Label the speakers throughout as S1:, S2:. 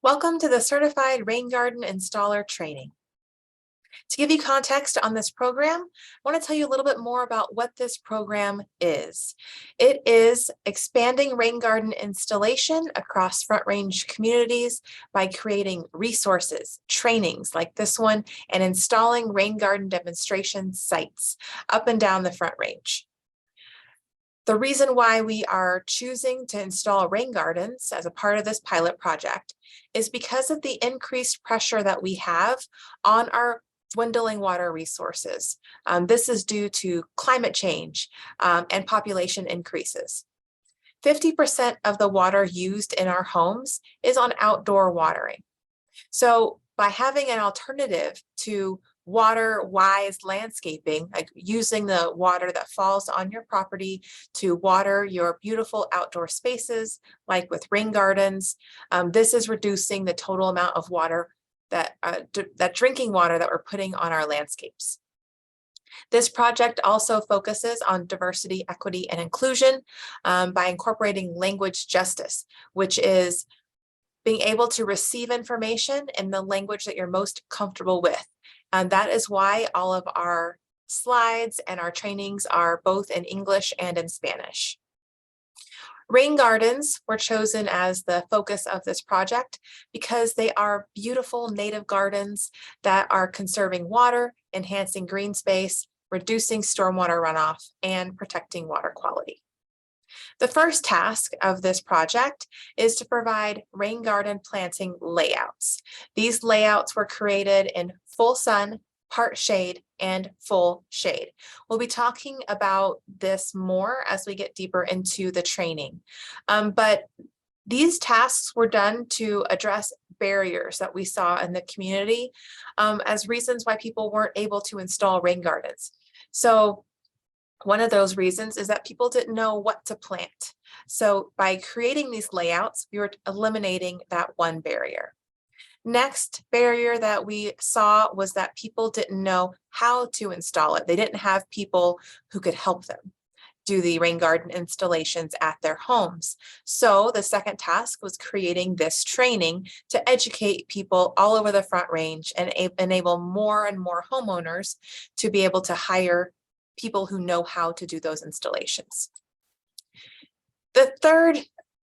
S1: Welcome to the Certified Rain Garden Installer Training. To give you context on this program, I want to tell you a little bit more about what this program is. It is expanding rain garden installation across Front Range communities by creating resources, trainings like this one, and installing rain garden demonstration sites up and down the Front Range. The reason why we are choosing to install rain gardens as a part of this pilot project is because of the increased pressure that we have on our dwindling water resources. This is due to climate change and population increases. 50% of the water used in our homes is on outdoor watering. So by having an alternative to water-wise landscaping, like using the water that falls on your property to water your beautiful outdoor spaces, like with rain gardens, this is reducing the total amount of water that drinking water that we're putting on our landscapes. This project also focuses on diversity, equity, and inclusion by incorporating language justice, which is being able to receive information in the language that you're most comfortable with. And that is why all of our slides and our trainings are both in English and in Spanish. Rain gardens were chosen as the focus of this project because they are beautiful native gardens that are conserving water, enhancing green space, reducing stormwater runoff, and protecting water quality. The first task of this project is to provide rain garden planting layouts. These layouts were created in full sun, part shade, and full shade. We'll be talking about this more as we get deeper into the training. But these tasks were done to address barriers that we saw in the community as reasons why people weren't able to install rain gardens. So one of those reasons is that people didn't know what to plant. So by creating these layouts, we were eliminating that one barrier. Next barrier that we saw was that people didn't know how to install it. They didn't have people who could help them do the rain garden installations at their homes. So the second task was creating this training to educate people all over the Front Range and enable more and more homeowners to be able to hire people who know how to do those installations. The third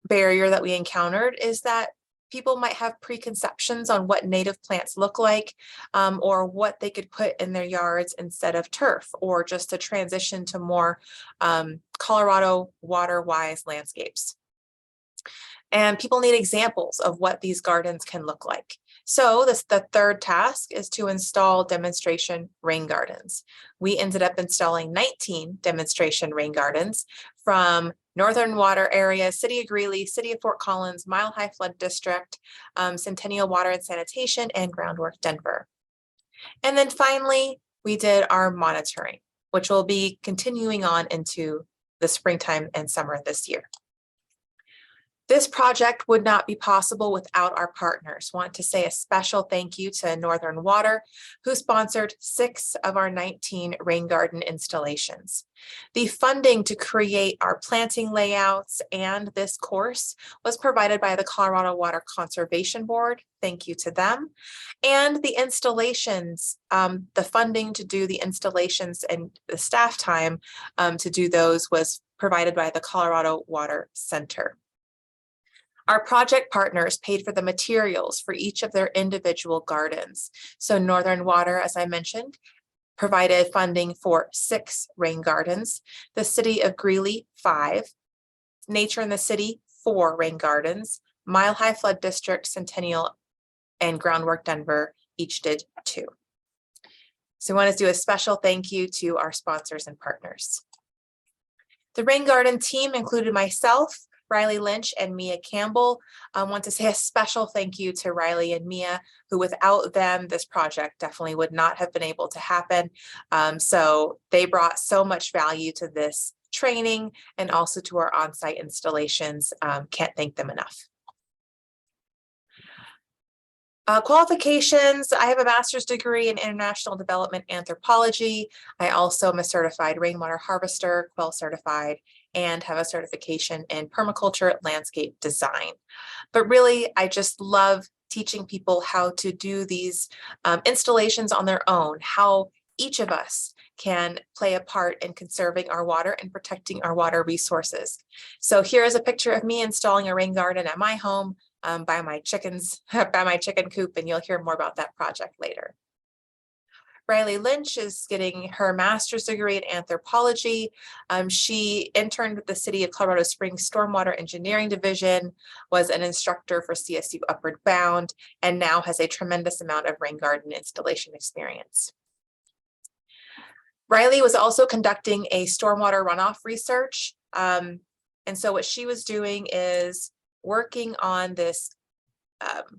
S1: barrier that we encountered is that people might have preconceptions on what native plants look like or what they could put in their yards instead of turf, or just to transition to more Colorado water-wise landscapes. And people need examples of what these gardens can look like. So the third task is to install demonstration rain gardens. We ended up installing 19 demonstration rain gardens from Northern Water Area, City of Greeley, City of Fort Collins, Mile High Flood District, Centennial Water and Sanitation, and Groundwork Denver. And then finally, we did our monitoring, which will be continuing on into the springtime and summer this year. This project would not be possible without our partners. I want to say a special thank you to Northern Water, who sponsored 6 of our 19 rain garden installations. The funding to create our planting layouts and this course was provided by the Colorado Water Conservation Board. Thank you to them. And the installations, the funding to do the installations and the staff time to do those was provided by the Colorado Water Center. Our project partners paid for the materials for each of their individual gardens. So Northern Water, as I mentioned, provided funding for 6 rain gardens, the City of Greeley 5, Nature in the City 4 rain gardens, Mile High Flood District, Centennial, and Groundwork Denver each did 2. So I want to do a special thank you to our sponsors and partners. The rain garden team included myself, Riley Lynch, and Mia Campbell. I want to say a special thank you to Riley and Mia, who without them, this project definitely would not have been able to happen. So they brought so much value to this training and also to our on-site installations. Can't thank them enough. Qualifications, I have a master's degree in international development anthropology. I also am a certified rainwater harvester, QUEL certified, and have a certification in permaculture landscape design. But really, I just love teaching people how to do these installations on their own, how each of us can play a part in conserving our water and protecting our water resources. So here is a picture of me installing a rain garden at my home by my chickens, by my chicken coop, and you'll hear more about that project later. Riley Lynch is getting her master's degree in anthropology. She interned with the City of Colorado Springs Stormwater Engineering Division, was an instructor for CSU Upward Bound, and now has a tremendous amount of rain garden installation experience. Riley was also conducting a stormwater runoff research. And so what she was doing is working on this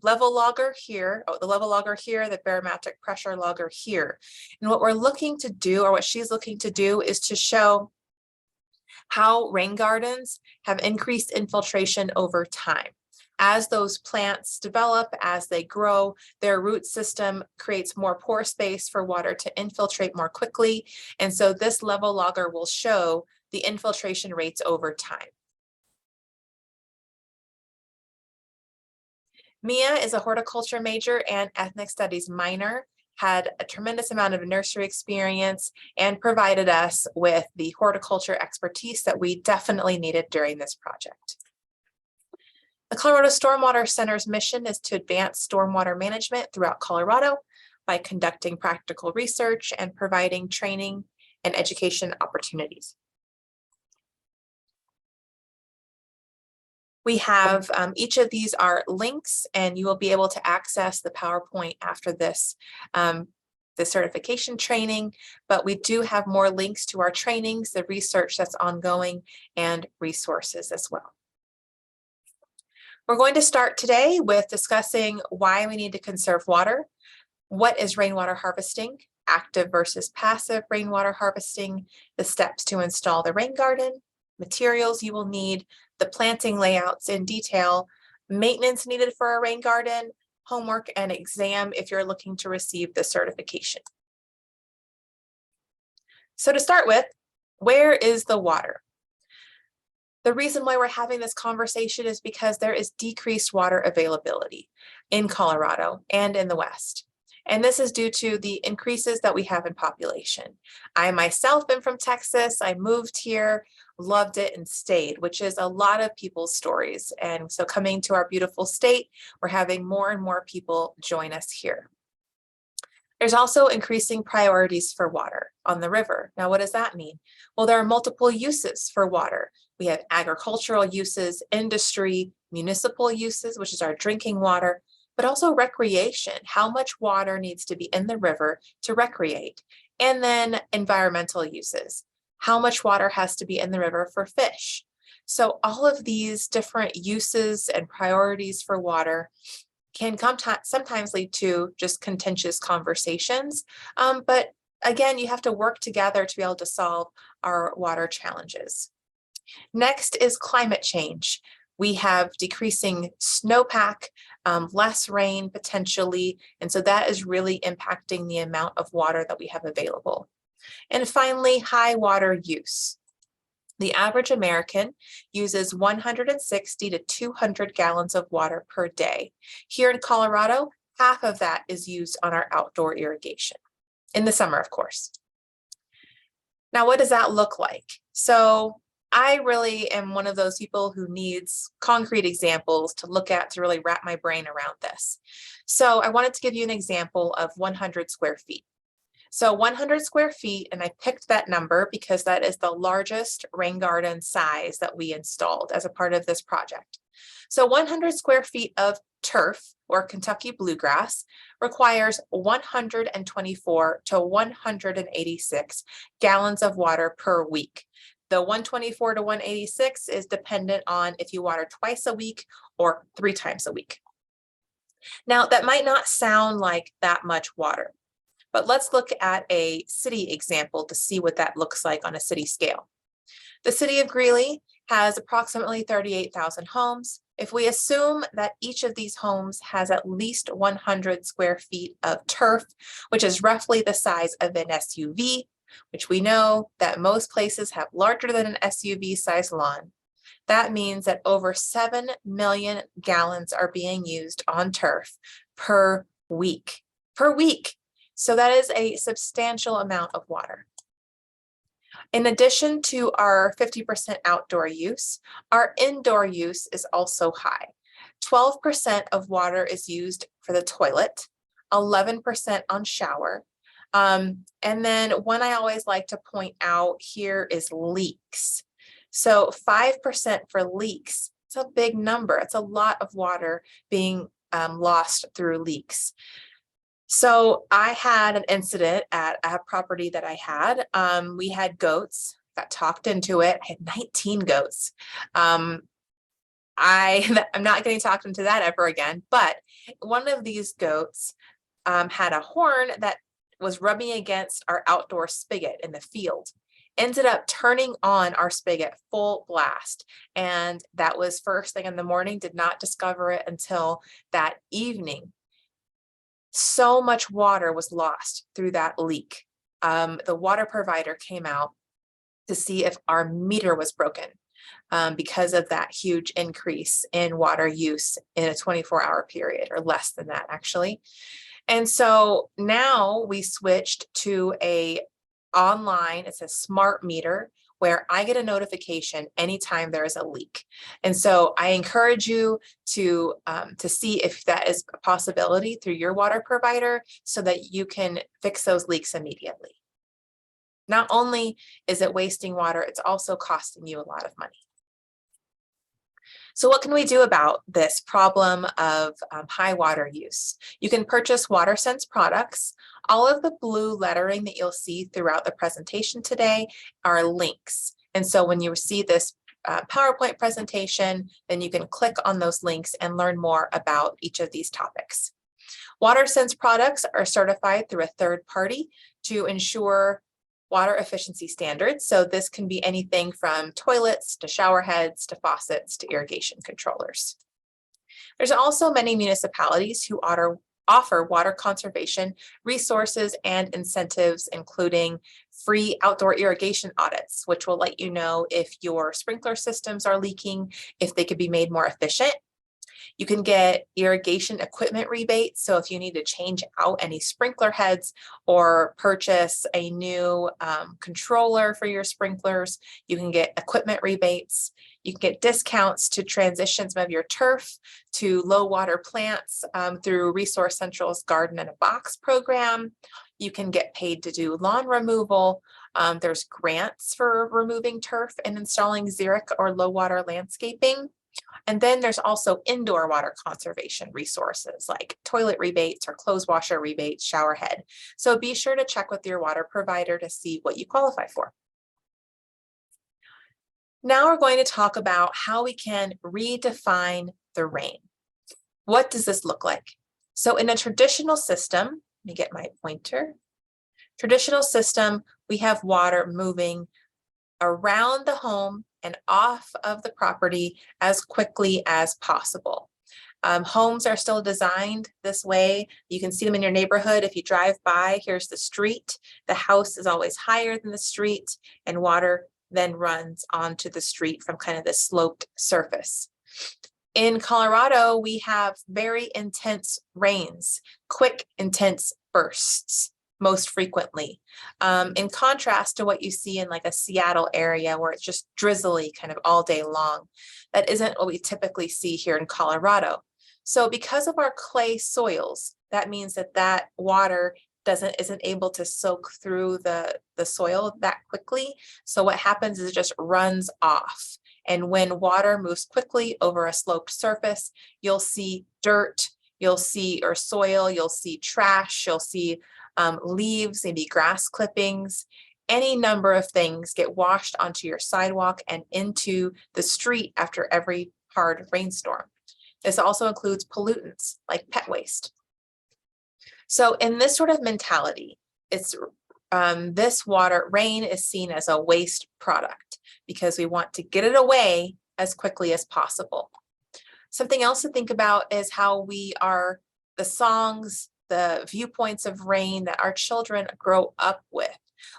S1: level logger here, the level logger here, the barometric pressure logger here. And what we're looking to do, or what she's looking to do, is to show how rain gardens have increased infiltration over time. As those plants develop, as they grow, their root system creates more pore space for water to infiltrate more quickly. And so this level logger will show the infiltration rates over time. Mia is a horticulture major and ethnic studies minor, had a tremendous amount of nursery experience, and provided us with the horticulture expertise that we definitely needed during this project. The Colorado Stormwater Center's mission is to advance stormwater management throughout Colorado by conducting practical research and providing training and education opportunities. We have each of these are links, and you will be able to access the PowerPoint after this, the certification training, but we do have more links to our trainings, the research that's ongoing, and resources as well. We're going to start today with discussing why we need to conserve water, what is rainwater harvesting, active versus passive rainwater harvesting, the steps to install the rain garden, materials you will need, the planting layouts in detail, maintenance needed for a rain garden, homework and exam if you're looking to receive the certification. So to start with, where is the water? The reason why we're having this conversation is because there is decreased water availability in Colorado and in the West. And this is due to the increases that we have in population. I myself am from Texas. I moved here, loved it, and stayed, which is a lot of people's stories. And so coming to our beautiful state, we're having more and more people join us here. There's also increasing priorities for water on the river. Now, what does that mean? Well, there are multiple uses for water. We have agricultural uses, industry, municipal uses, which is our drinking water, but also recreation. How much water needs to be in the river to recreate? And then environmental uses. How much water has to be in the river for fish? So all of these different uses and priorities for water can sometimes lead to just contentious conversations. But again, you have to work together to be able to solve our water challenges. Next is climate change. We have decreasing snowpack, less rain potentially, and so that is really impacting the amount of water that we have available. And finally, high water use. The average American uses 160 to 200 gallons of water per day. Here in Colorado, half of that is used on our outdoor irrigation, in the summer, of course. Now, what does that look like? So I really am one of those people who needs concrete examples to look at to really wrap my brain around this. So I wanted to give you an example of 100 square feet. So 100 square feet, and I picked that number because that is the largest rain garden size that we installed as a part of this project. So 100 square feet of turf or Kentucky bluegrass requires 124 to 186 gallons of water per week. The 124 to 186 is dependent on if you water twice a week or 3 times a week. Now, that might not sound like that much water, but let's look at a city example to see what that looks like on a city scale. The city of Greeley has approximately 38,000 homes. If we assume that each of these homes has at least 100 square feet of turf, which is roughly the size of an SUV, which we know that most places have larger than an SUV size lawn. That means that over 7 million gallons are being used on turf per week. So that is a substantial amount of water. In addition to our 50% outdoor use, our indoor use is also high. 12% of water is used for the toilet, 11% on shower. And then one I always like to point out here is leaks. So 5% for leaks. It's a big number. It's a lot of water being lost through leaks. So I had an incident at a property that I had. We had goats, got talked into it. I had 19 goats. I'm not getting talked into that ever again, but one of these goats had a horn that was rubbing against our outdoor spigot in the field. Ended up turning on our spigot full blast. And that was first thing in the morning, did not discover it until that evening. So much water was lost through that leak. The water provider came out to see if our meter was broken because of that huge increase in water use in a 24-hour period, or less than that actually. And so now we switched to a online, it's a smart meter where I get a notification anytime there is a leak. And so I encourage you to see if that is a possibility through your water provider so that you can fix those leaks immediately. Not only is it wasting water, it's also costing you a lot of money. So what can we do about this problem of high water use? You can purchase WaterSense products. All of the blue lettering that you'll see throughout the presentation today are links. And so when you see this PowerPoint presentation, then you can click on those links and learn more about each of these topics. WaterSense products are certified through a third party to ensure water efficiency standards. So this can be anything from toilets to shower heads to faucets to irrigation controllers. There's also many municipalities who offer water conservation resources and incentives, including free outdoor irrigation audits, which will let you know if your sprinkler systems are leaking, if they could be made more efficient. You can get irrigation equipment rebates. So if you need to change out any sprinkler heads or purchase a new controller for your sprinklers, you can get equipment rebates. You can get discounts to transition some of your turf to low water plants through Resource Central's Garden in a Box program. You can get paid to do lawn removal. There's grants for removing turf and installing xeric or low water landscaping. And then there's also indoor water conservation resources like toilet rebates or clothes washer rebates, shower head. So be sure to check with your water provider to see what you qualify for. Now we're going to talk about how we can redefine the rain. What does this look like? So in a traditional system, let me get my pointer. Traditional system, we have water moving around the home and off of the property as quickly as possible. Homes are still designed this way. You can see them in your neighborhood. If you drive by, here's the street. The house is always higher than the street, and water then runs onto the street from kind of this sloped surface. In Colorado, we have very intense rains, quick, intense bursts most frequently. In contrast to what you see in like a Seattle area where it's just drizzly kind of all day long. That isn't what we typically see here in Colorado. So because of our clay soils, that means that that water isn't able to soak through the soil that quickly. So what happens is it just runs off. And when water moves quickly over a sloped surface, you'll see dirt, you'll see or soil, you'll see trash, you'll see leaves, maybe grass clippings, any number of things get washed onto your sidewalk and into the street after every hard rainstorm. This also includes pollutants like pet waste. So in this sort of mentality, it's this rain is seen as a waste product because we want to get it away as quickly as possible. Something else to think about is how the songs, the viewpoints of rain that our children grow up with,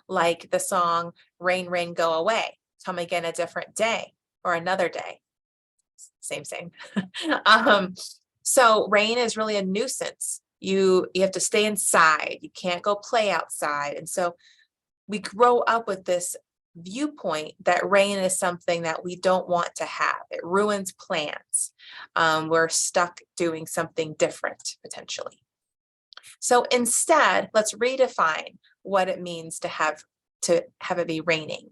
S1: like the song Rain, Rain, Go Away, Come Again a Different Day. or another day. Same. So rain is really a nuisance. You have to stay inside. You can't go play outside. And so we grow up with this viewpoint that rain is something that we don't want to have. It ruins plans. We're stuck doing something different potentially. So instead, let's redefine what it means to have it be raining.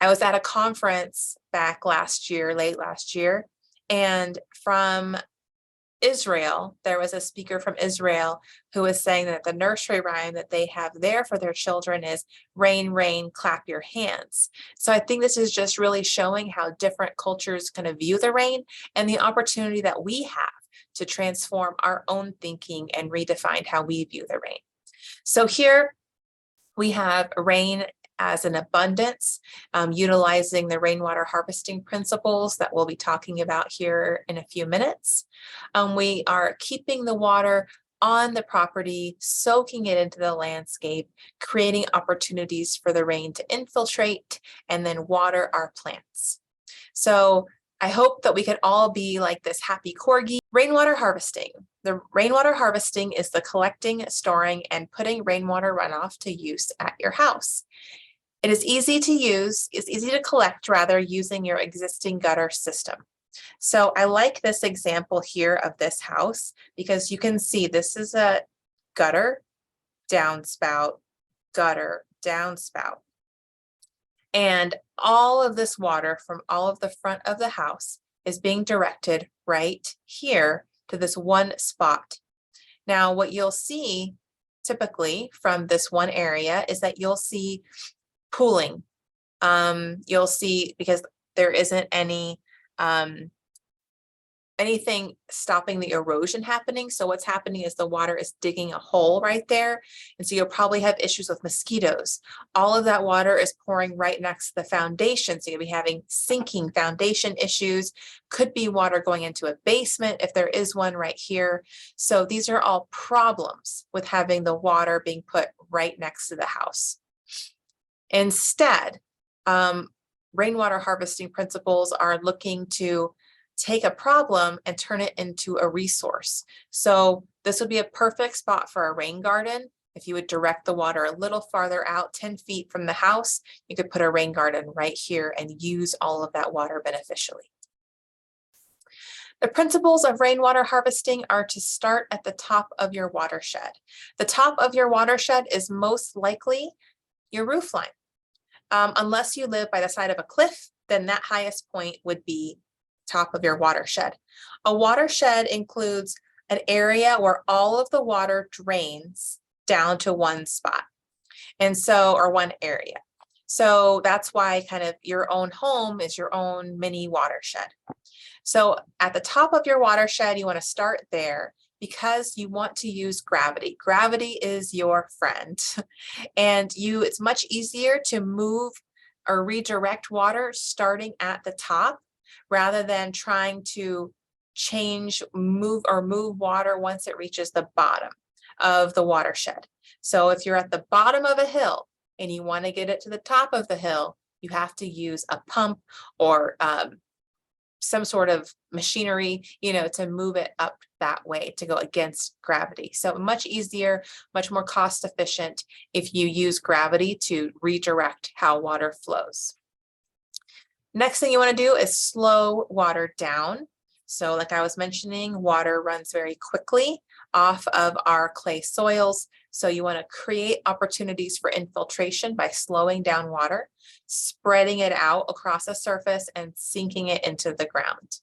S1: I was at a conference back late last year, and from Israel, there was a speaker from Israel who was saying that the nursery rhyme that they have there for their children is rain, rain, clap your hands. So I think this is just really showing how different cultures kind of view the rain and the opportunity that we have to transform our own thinking and redefine how we view the rain. So here we have rain as an abundance, utilizing the rainwater harvesting principles that we'll be talking about here in a few minutes. We are keeping the water on the property, soaking it into the landscape, creating opportunities for the rain to infiltrate and then water our plants. So I hope that we could all be like this happy corgi. Rainwater harvesting. The rainwater harvesting is the collecting, storing, and putting rainwater runoff to use at your house. It is easy to use, it's easy to collect rather using your existing gutter system. So I like this example here of this house because you can see this is a gutter, downspout, gutter, downspout. And all of this water from all of the front of the house is being directed right here to this one spot. Now, what you'll see typically from this one area is that you'll see pooling. You'll see because there isn't anything stopping the erosion happening. So what's happening is the water is digging a hole right there. And so you'll probably have issues with mosquitoes. All of that water is pouring right next to the foundation. So you'll be having sinking foundation issues. Could be water going into a basement if there is one right here. So these are all problems with having the water being put right next to the house. Instead, rainwater harvesting principles are looking to take a problem and turn it into a resource. So this would be a perfect spot for a rain garden. If you would direct the water a little farther out, 10 feet from the house, you could put a rain garden right here and use all of that water beneficially. The principles of rainwater harvesting are to start at the top of your watershed. The top of your watershed is most likely your roof line. Unless you live by the side of a cliff, then that highest point would be top of your watershed. A watershed includes an area where all of the water drains down to one spot. And so, or one area. So that's why kind of your own home is your own mini watershed. So at the top of your watershed, you want to start there because you want to use gravity. Gravity is your friend. And it's much easier to move or redirect water starting at the top rather than trying to move water once it reaches the bottom of the watershed. So if you're at the bottom of a hill and you want to get it to the top of the hill, you have to use a pump or some sort of machinery, to move it up that way to go against gravity. So much easier, much more cost efficient if you use gravity to redirect how water flows. Next thing you want to do is slow water down. So like I was mentioning, water runs very quickly off of our clay soils. So you want to create opportunities for infiltration by slowing down water, spreading it out across a surface and sinking it into the ground.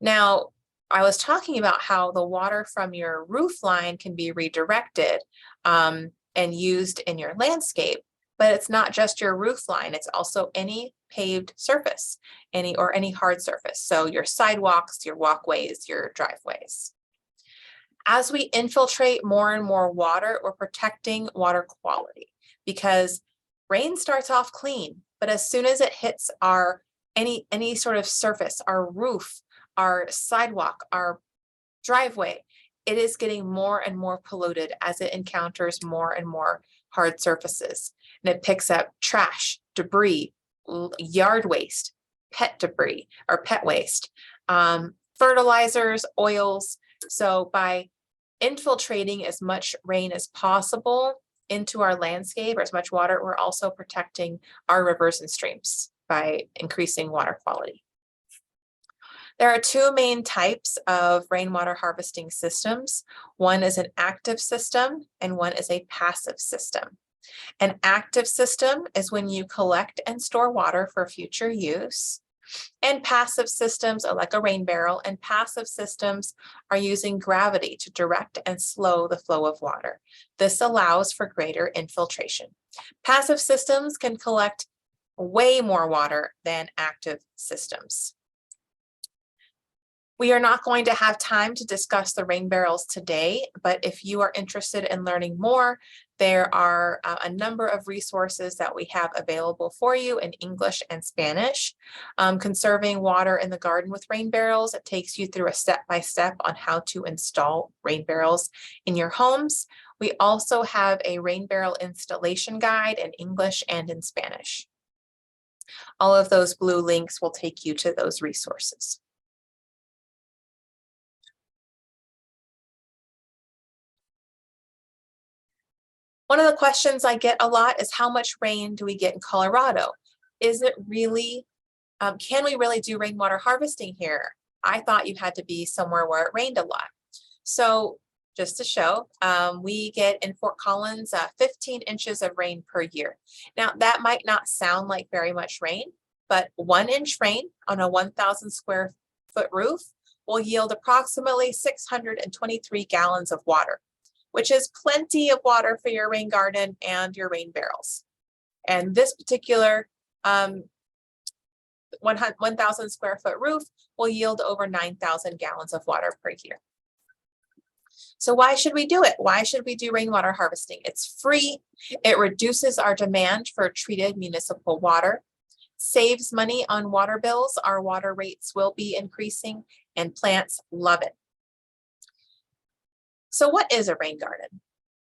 S1: Now, I was talking about how the water from your roof line can be redirected and used in your landscape, but it's not just your roof line, it's also any paved surface, any hard surface. So your sidewalks, your walkways, your driveways. As we infiltrate more and more water, we're protecting water quality because rain starts off clean, but as soon as it hits any sort of surface, our roof, our sidewalk, our driveway, it is getting more and more polluted as it encounters more and more hard surfaces. And it picks up trash, debris, yard waste, pet debris or pet waste, fertilizers, oils. So by infiltrating as much rain as possible into our landscape, or as much water, we're also protecting our rivers and streams by increasing water quality. There are two main types of rainwater harvesting systems. One is an active system and one is a passive system. An active system is when you collect and store water for future use. And passive systems are like a rain barrel, and passive systems are using gravity to direct and slow the flow of water. This allows for greater infiltration. Passive systems can collect way more water than active systems. We are not going to have time to discuss the rain barrels today, but if you are interested in learning more, there are a number of resources that we have available for you in English and Spanish. Conserving water in the garden with rain barrels, it takes you through a step-by-step on how to install rain barrels in your homes. We also have a rain barrel installation guide in English and in Spanish. All of those blue links will take you to those resources. One of the questions I get a lot is, how much rain do we get in Colorado? Is it really, can we really do rainwater harvesting here? I thought you had to be somewhere where it rained a lot. So just to show, we get in Fort Collins 15 inches of rain per year. Now that might not sound like very much rain, but 1 inch rain on a 1,000 square foot roof will yield approximately 623 gallons of water, which is plenty of water for your rain garden and your rain barrels. And this particular 1,000 square foot roof will yield over 9,000 gallons of water per year. So why should we do it? Why should we do rainwater harvesting? It's free. It reduces our demand for treated municipal water, saves money on water bills. Our water rates will be increasing and plants love it. So what is a rain garden?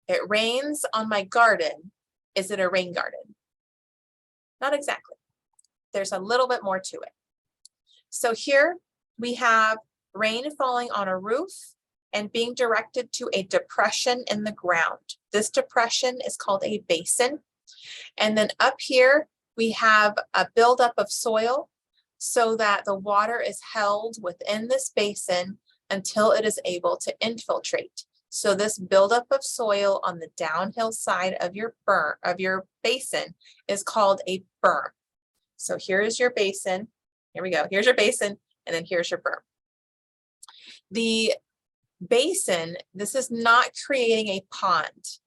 S1: It rains on my garden. Is it a rain garden? Not exactly. There's a little bit more to it. So here we have rain falling on a roof and being directed to a depression in the ground. This depression is called a basin. And then up here, we have a buildup of soil so that the water is held within this basin until it is able to infiltrate. So this buildup of soil on the downhill side of your basin is called a berm. So here's your basin. Here we go. Here's your basin, and then here's your berm. The basin, this is not creating a pond.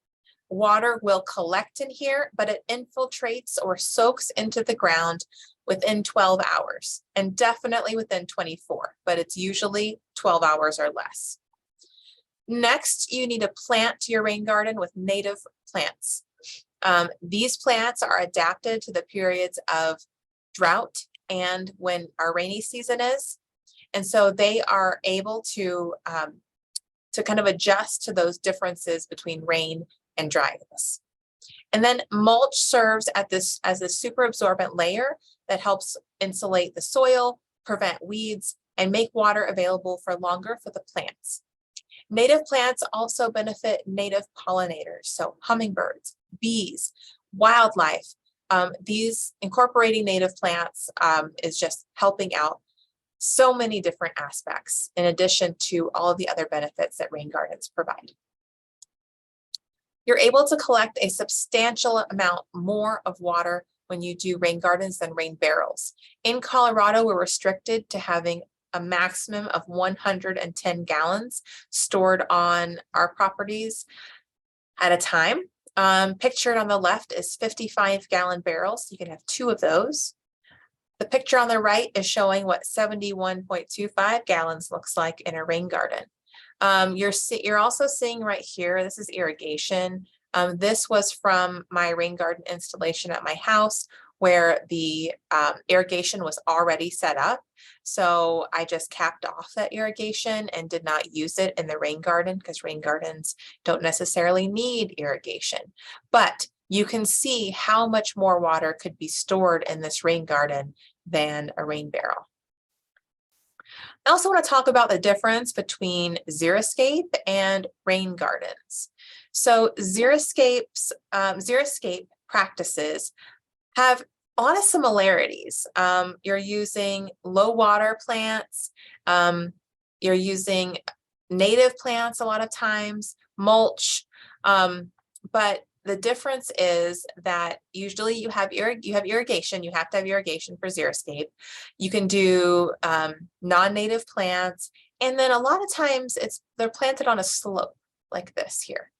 S1: Water will collect in here, but it infiltrates or soaks into the ground within 12 hours, and definitely within 24, but it's usually 12 hours or less. Next, you need to plant your rain garden with native plants. These plants are adapted to the periods of drought and when our rainy season is. And so they are able to kind of adjust to those differences between rain and dryness. And then mulch serves as a super absorbent layer that helps insulate the soil, prevent weeds, and make water available for longer for the plants. Native plants also benefit native pollinators, so hummingbirds, bees, wildlife. These incorporating native plants is just helping out so many different aspects, in addition to all of the other benefits that rain gardens provide. You're able to collect a substantial amount more of water when you do rain gardens than rain barrels. In Colorado, we're restricted to having a maximum of 110 gallons stored on our properties at a time. Pictured on the left is 55-gallon barrels. You can have 2 of those. The picture on the right is showing what 71.25 gallons looks like in a rain garden. You're also seeing right here, this is irrigation. This was from my rain garden installation at my house, where the irrigation was already set up. So I just capped off that irrigation and did not use it in the rain garden, because rain gardens don't necessarily need irrigation. But you can see how much more water could be stored in this rain garden than a rain barrel. I also want to talk about the difference between xeriscape and rain gardens. So xeriscape practices have a lot of similarities. You're using low water plants, you're using native plants a lot of times, mulch, but the difference is that usually you have irrigation. You have to have irrigation for xeriscape. You can do non-native plants, and then a lot of times they're planted on a slope like this here.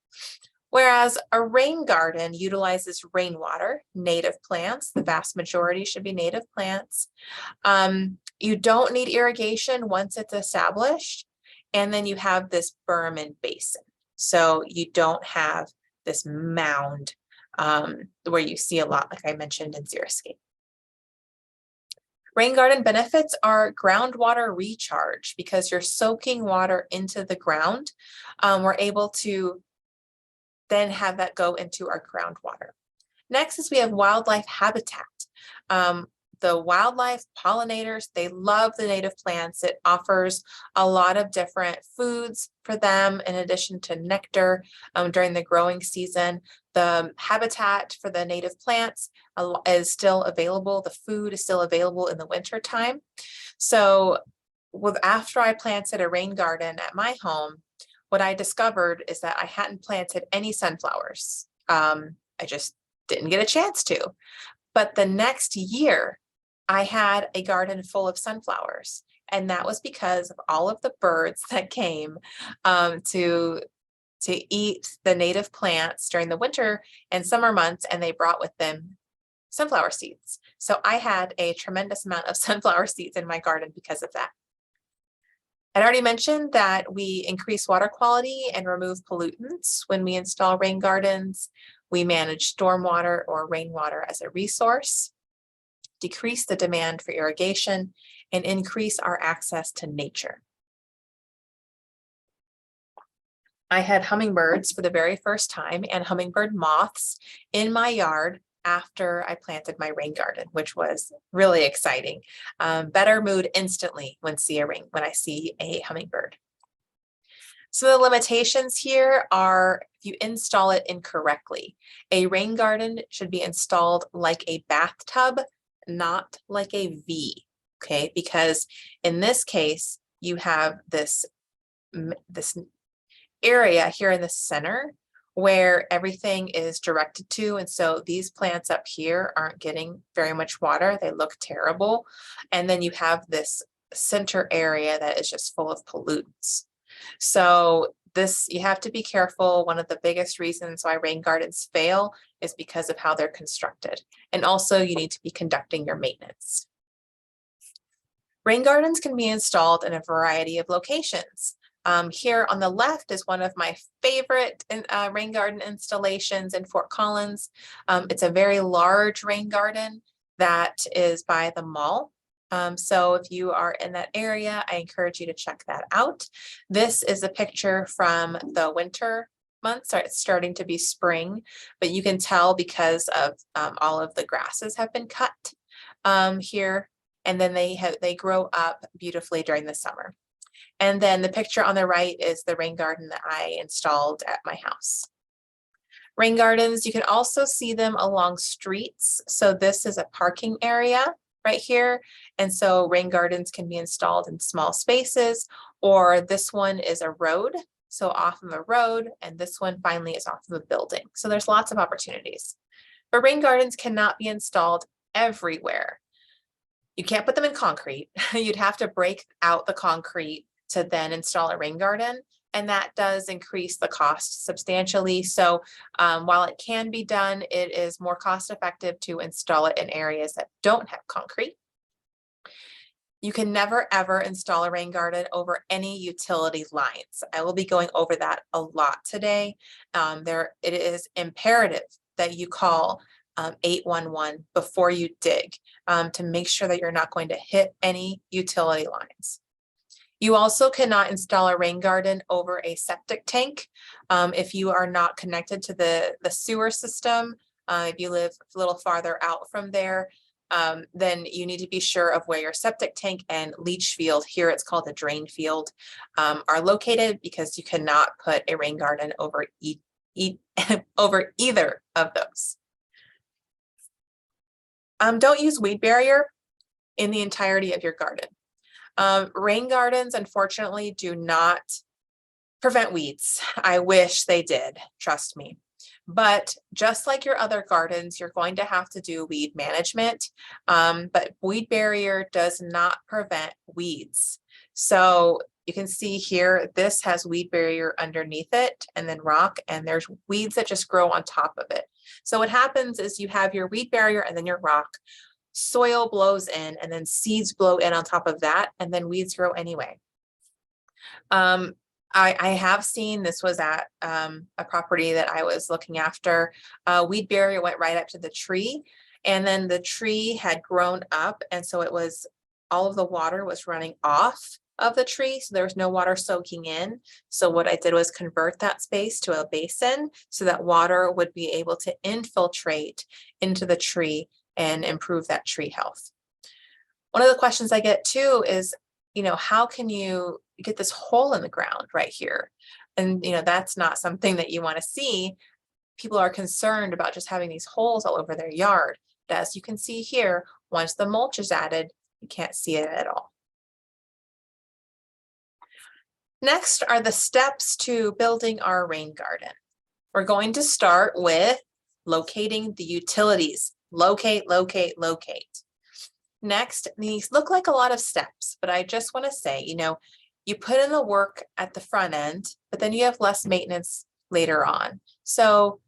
S1: Whereas a rain garden utilizes rainwater, native plants. The vast majority should be native plants. You don't need irrigation once it's established, and then you have this berm and basin. So you don't have this mound where you see a lot, like I mentioned in xeriscape. Rain garden benefits are groundwater recharge because you're soaking water into the ground. We're able to then have that go into our groundwater. Next is we have wildlife habitat. The wildlife pollinators, they love the native plants. It offers a lot of different foods for them in addition to nectar during the growing season. The habitat for the native plants is still available. The food is still available in the winter time. So after I planted a rain garden at my home, what I discovered is that I hadn't planted any sunflowers. I just didn't get a chance to. But the next year, I had a garden full of sunflowers, and that was because of all of the birds that came to eat the native plants during the winter and summer months, and they brought with them sunflower seeds. So I had a tremendous amount of sunflower seeds in my garden because of that. I already mentioned that we increase water quality and remove pollutants when we install rain gardens. We manage stormwater or rainwater as a resource, decrease the demand for irrigation, and increase our access to nature. I had hummingbirds for the very first time and hummingbird moths in my yard after I planted my rain garden, which was really exciting. Better mood instantly when I see a hummingbird. So the limitations here are if you install it incorrectly. A rain garden should be installed like a bathtub, not like a V, okay? Because in this case, you have this area here in the center where everything is directed to. And so these plants up here aren't getting very much water. They look terrible. And then you have this center area that is just full of pollutants. So you have to be careful. One of the biggest reasons why rain gardens fail is because of how they're constructed. And also you need to be conducting your maintenance. Rain gardens can be installed in a variety of locations. Here on the left is one of my favorite rain garden installations in Fort Collins. It's a very large rain garden that is by the mall. So if you are in that area, I encourage you to check that out. This is a picture from the winter months. It's starting to be spring, but you can tell because of all of the grasses have been cut here, and then they grow up beautifully during the summer. And then the picture on the right is the rain garden that I installed at my house. Rain gardens, you can also see them along streets. So this is a parking area right here. And so rain gardens can be installed in small spaces, or this one is a road. So off of a road, and this one finally is off of a building. So there's lots of opportunities. But rain gardens cannot be installed everywhere. You can't put them in concrete. You'd have to break out the concrete to then install a rain garden. And that does increase the cost substantially. So while it can be done, it is more cost effective to install it in areas that don't have concrete. You can never ever install a rain garden over any utility lines. I will be going over that a lot today. It is imperative that you call 811 before you dig to make sure that you're not going to hit any utility lines. You also cannot install a rain garden over a septic tank if you are not connected to the sewer system. If you live a little farther out from there, then you need to be sure of where your septic tank and leach field, here it's called a drain field, are located, because you cannot put a rain garden over over either of those. Don't use weed barrier in the entirety of your garden. Rain gardens, unfortunately, do not prevent weeds. I wish they did, trust me. But just like your other gardens, you're going to have to do weed management. But weed barrier does not prevent weeds. So you can see here, this has weed barrier underneath it and then rock, and there's weeds that just grow on top of it. So what happens is you have your weed barrier and then your rock, soil blows in, and then seeds blow in on top of that, and then weeds grow anyway. I have seen, this was at a property that I was looking after, weed barrier went right up to the tree, and then the tree had grown up, and so it was, all of the water was running off of the tree, so there was no water soaking in. So what I did was convert that space to a basin so that water would be able to infiltrate into the tree and improve that tree health. One of the questions I get too is, how can you get this hole in the ground right here? And, that's not something that you want to see. People are concerned about just having these holes all over their yard. But as you can see here, once the mulch is added, you can't see it at all. Next are the steps to building our rain garden. We're going to start with locating the utilities. Locate, locate, locate. Next, these look like a lot of steps, but I just want to say, you put in the work at the front end, but then you have less maintenance later on. So,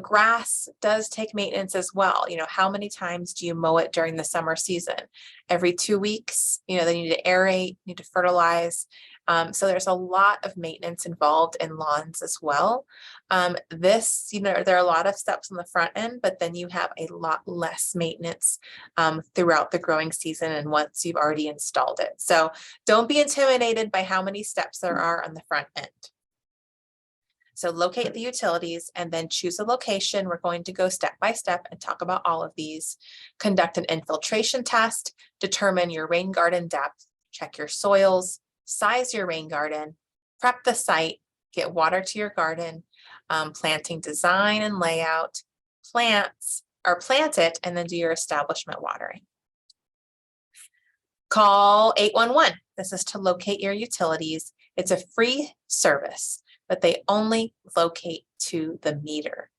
S1: grass does take maintenance as well. How many times do you mow it during the summer season? Every 2 weeks, they need to aerate, need to fertilize. So there's a lot of maintenance involved in lawns as well. This, there are a lot of steps on the front end, but then you have a lot less maintenance throughout the growing season and once you've already installed it. So don't be intimidated by how many steps there are on the front end. So locate the utilities and then choose a location. We're going to go step by step and talk about all of these. Conduct an infiltration test, determine your rain garden depth, check your soils, size your rain garden, prep the site, get water to your garden, planting design and layout, plant it, and then do your establishment watering. Call 811. This is to locate your utilities. It's a free service, but they only locate to the meter.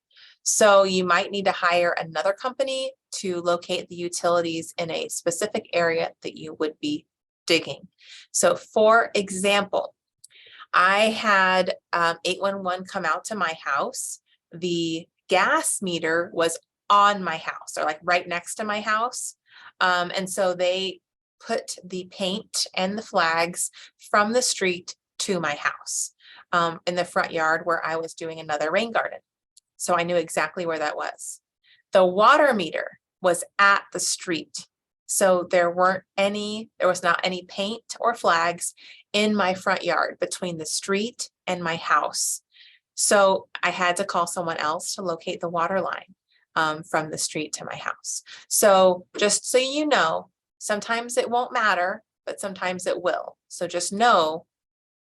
S1: So you might need to hire another company to locate the utilities in a specific area that you would be digging. So for example, I had 811 come out to my house. The gas meter was on my house, or like right next to my house. And so they put the paint and the flags from the street to my house in the front yard where I was doing another rain garden. So I knew exactly where that was. The water meter was at the street. So there was not any paint or flags in my front yard between the street and my house. So I had to call someone else to locate the water line from the street to my house. So just so you know, sometimes it won't matter, but sometimes it will. So just know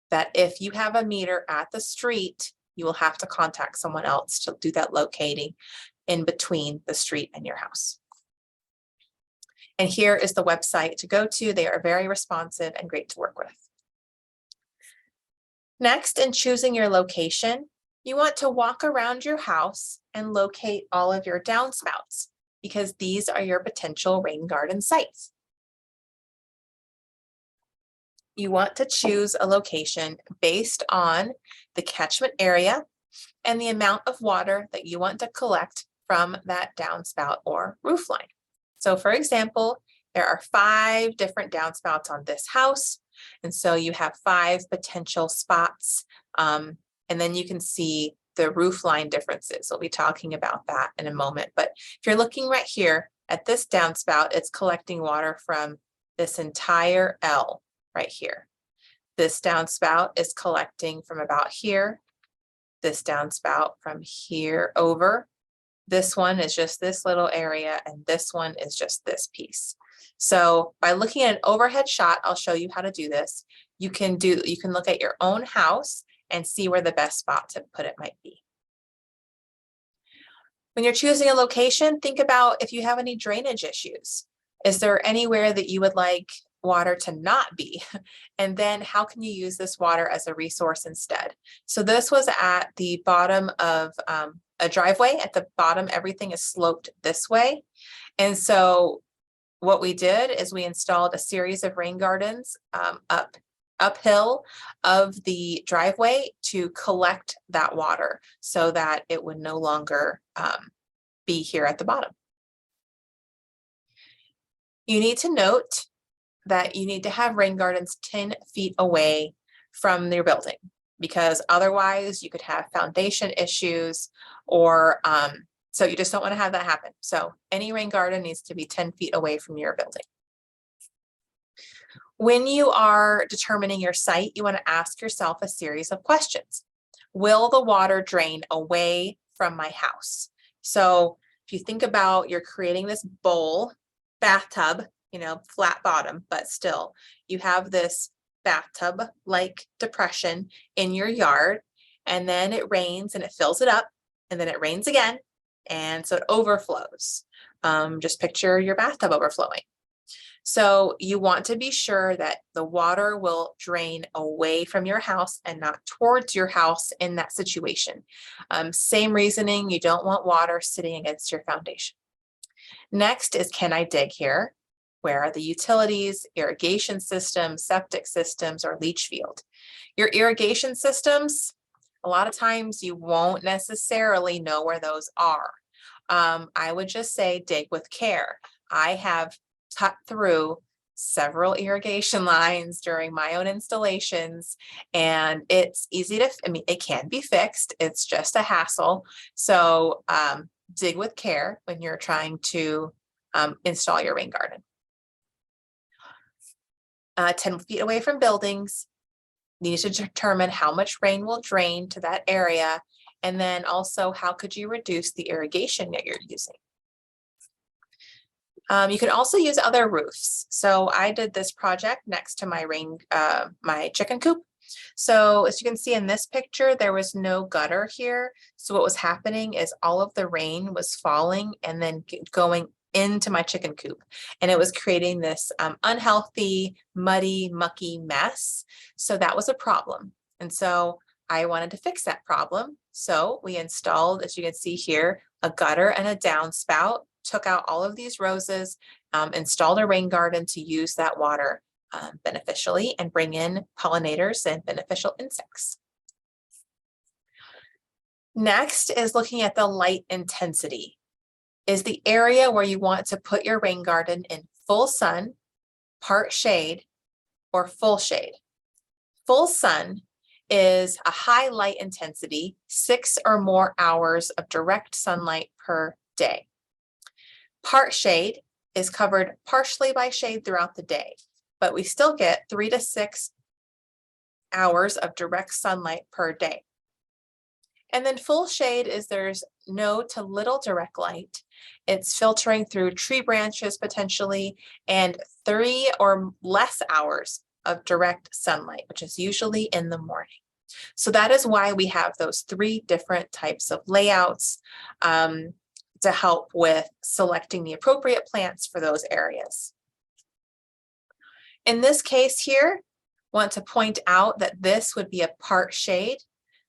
S1: that if you have a meter at the street, you will have to contact someone else to do that locating in between the street and your house. And here is the website to go to. They are very responsive and great to work with. Next, in choosing your location, you want to walk around your house and locate all of your downspouts, because these are your potential rain garden sites. You want to choose a location based on the catchment area and the amount of water that you want to collect from that downspout or roof line. So for example, there are 5 different downspouts on this house. And so you have 5 potential spots. And then you can see the roof line differences. We'll be talking about that in a moment. But if you're looking right here at this downspout, it's collecting water from this entire L right here. This downspout is collecting from about here, this downspout from here over, This one is just this little area, and this one is just this piece. So by looking at an overhead shot, I'll show you how to do this. You can look at your own house and see where the best spot to put it might be. When you're choosing a location, think about if you have any drainage issues. Is there anywhere that you would like water to not be? And then how can you use this water as a resource instead? So this was at the bottom of a driveway. At the bottom, everything is sloped this way. And so what we did is we installed a series of rain gardens uphill of the driveway to collect that water so that it would no longer be here at the bottom. You need to note that you need to have rain gardens 10 feet away from your building, because otherwise you could have foundation issues, or so you just don't want to have that happen. So any rain garden needs to be 10 feet away from your building. When you are determining your site, you want to ask yourself a series of questions. Will the water drain away from my house? So if you think about, you're creating this bowl, bathtub, you know, flat bottom, but still you have this bathtub-like depression in your yard, and then it rains and it fills it up, and then it rains again, and so it overflows. Just picture your bathtub overflowing. So you want to be sure that the water will drain away from your house and not towards your house in that situation. Same reasoning, you don't want water sitting against your foundation. Next is, can I dig here? Where are the utilities, irrigation systems, septic systems, or leach field? Your irrigation systems, a lot of times you won't necessarily know where those are. I would just say dig with care. I have cut through several irrigation lines during my own installations, and it's easy to, I mean, it can be fixed. It's just a hassle. So dig with care when you're trying to install your rain garden. 10 feet away from buildings, you need to determine how much rain will drain to that area, and then also how could you reduce the irrigation that you're using. You can also use other roofs. So I did this project next to my my chicken coop. So as you can see in this picture, there was no gutter here. So what was happening is all of the rain was falling and then going into my chicken coop, and it was creating this unhealthy, muddy, mucky mess. So that was a problem. And so I wanted to fix that problem. So we installed, as you can see here, a gutter and a downspout, took out all of these roses, installed a rain garden to use that water beneficially and bring in pollinators and beneficial insects. Next is looking at the light intensity. Is the area where you want to put your rain garden in full sun, part shade, or full shade? Full sun is a high light intensity, 6 or more hours of direct sunlight per day. Part shade is covered partially by shade throughout the day, but we still get 3 to 6 hours of direct sunlight per day. And then full shade is there's no to little direct light. It's filtering through tree branches potentially, and 3 or less hours of direct sunlight, which is usually in the morning. So that is why we have those 3 different types of layouts to help with selecting the appropriate plants for those areas. In this case here, I want to point out that this would be a part shade.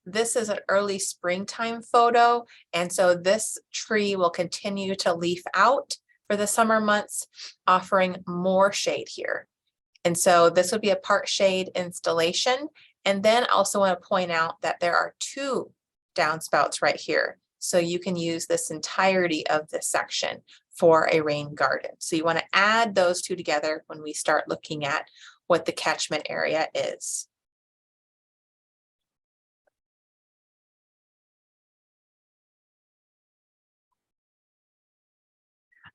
S1: This is an early springtime photo, and so this tree will continue to leaf out for the summer months, offering more shade here. And so this would be a part shade installation. And then also want to point out that there are 2 downspouts right here. So you can use this entirety of this section for a rain garden. So you want to add those 2 together when we start looking at what the catchment area is.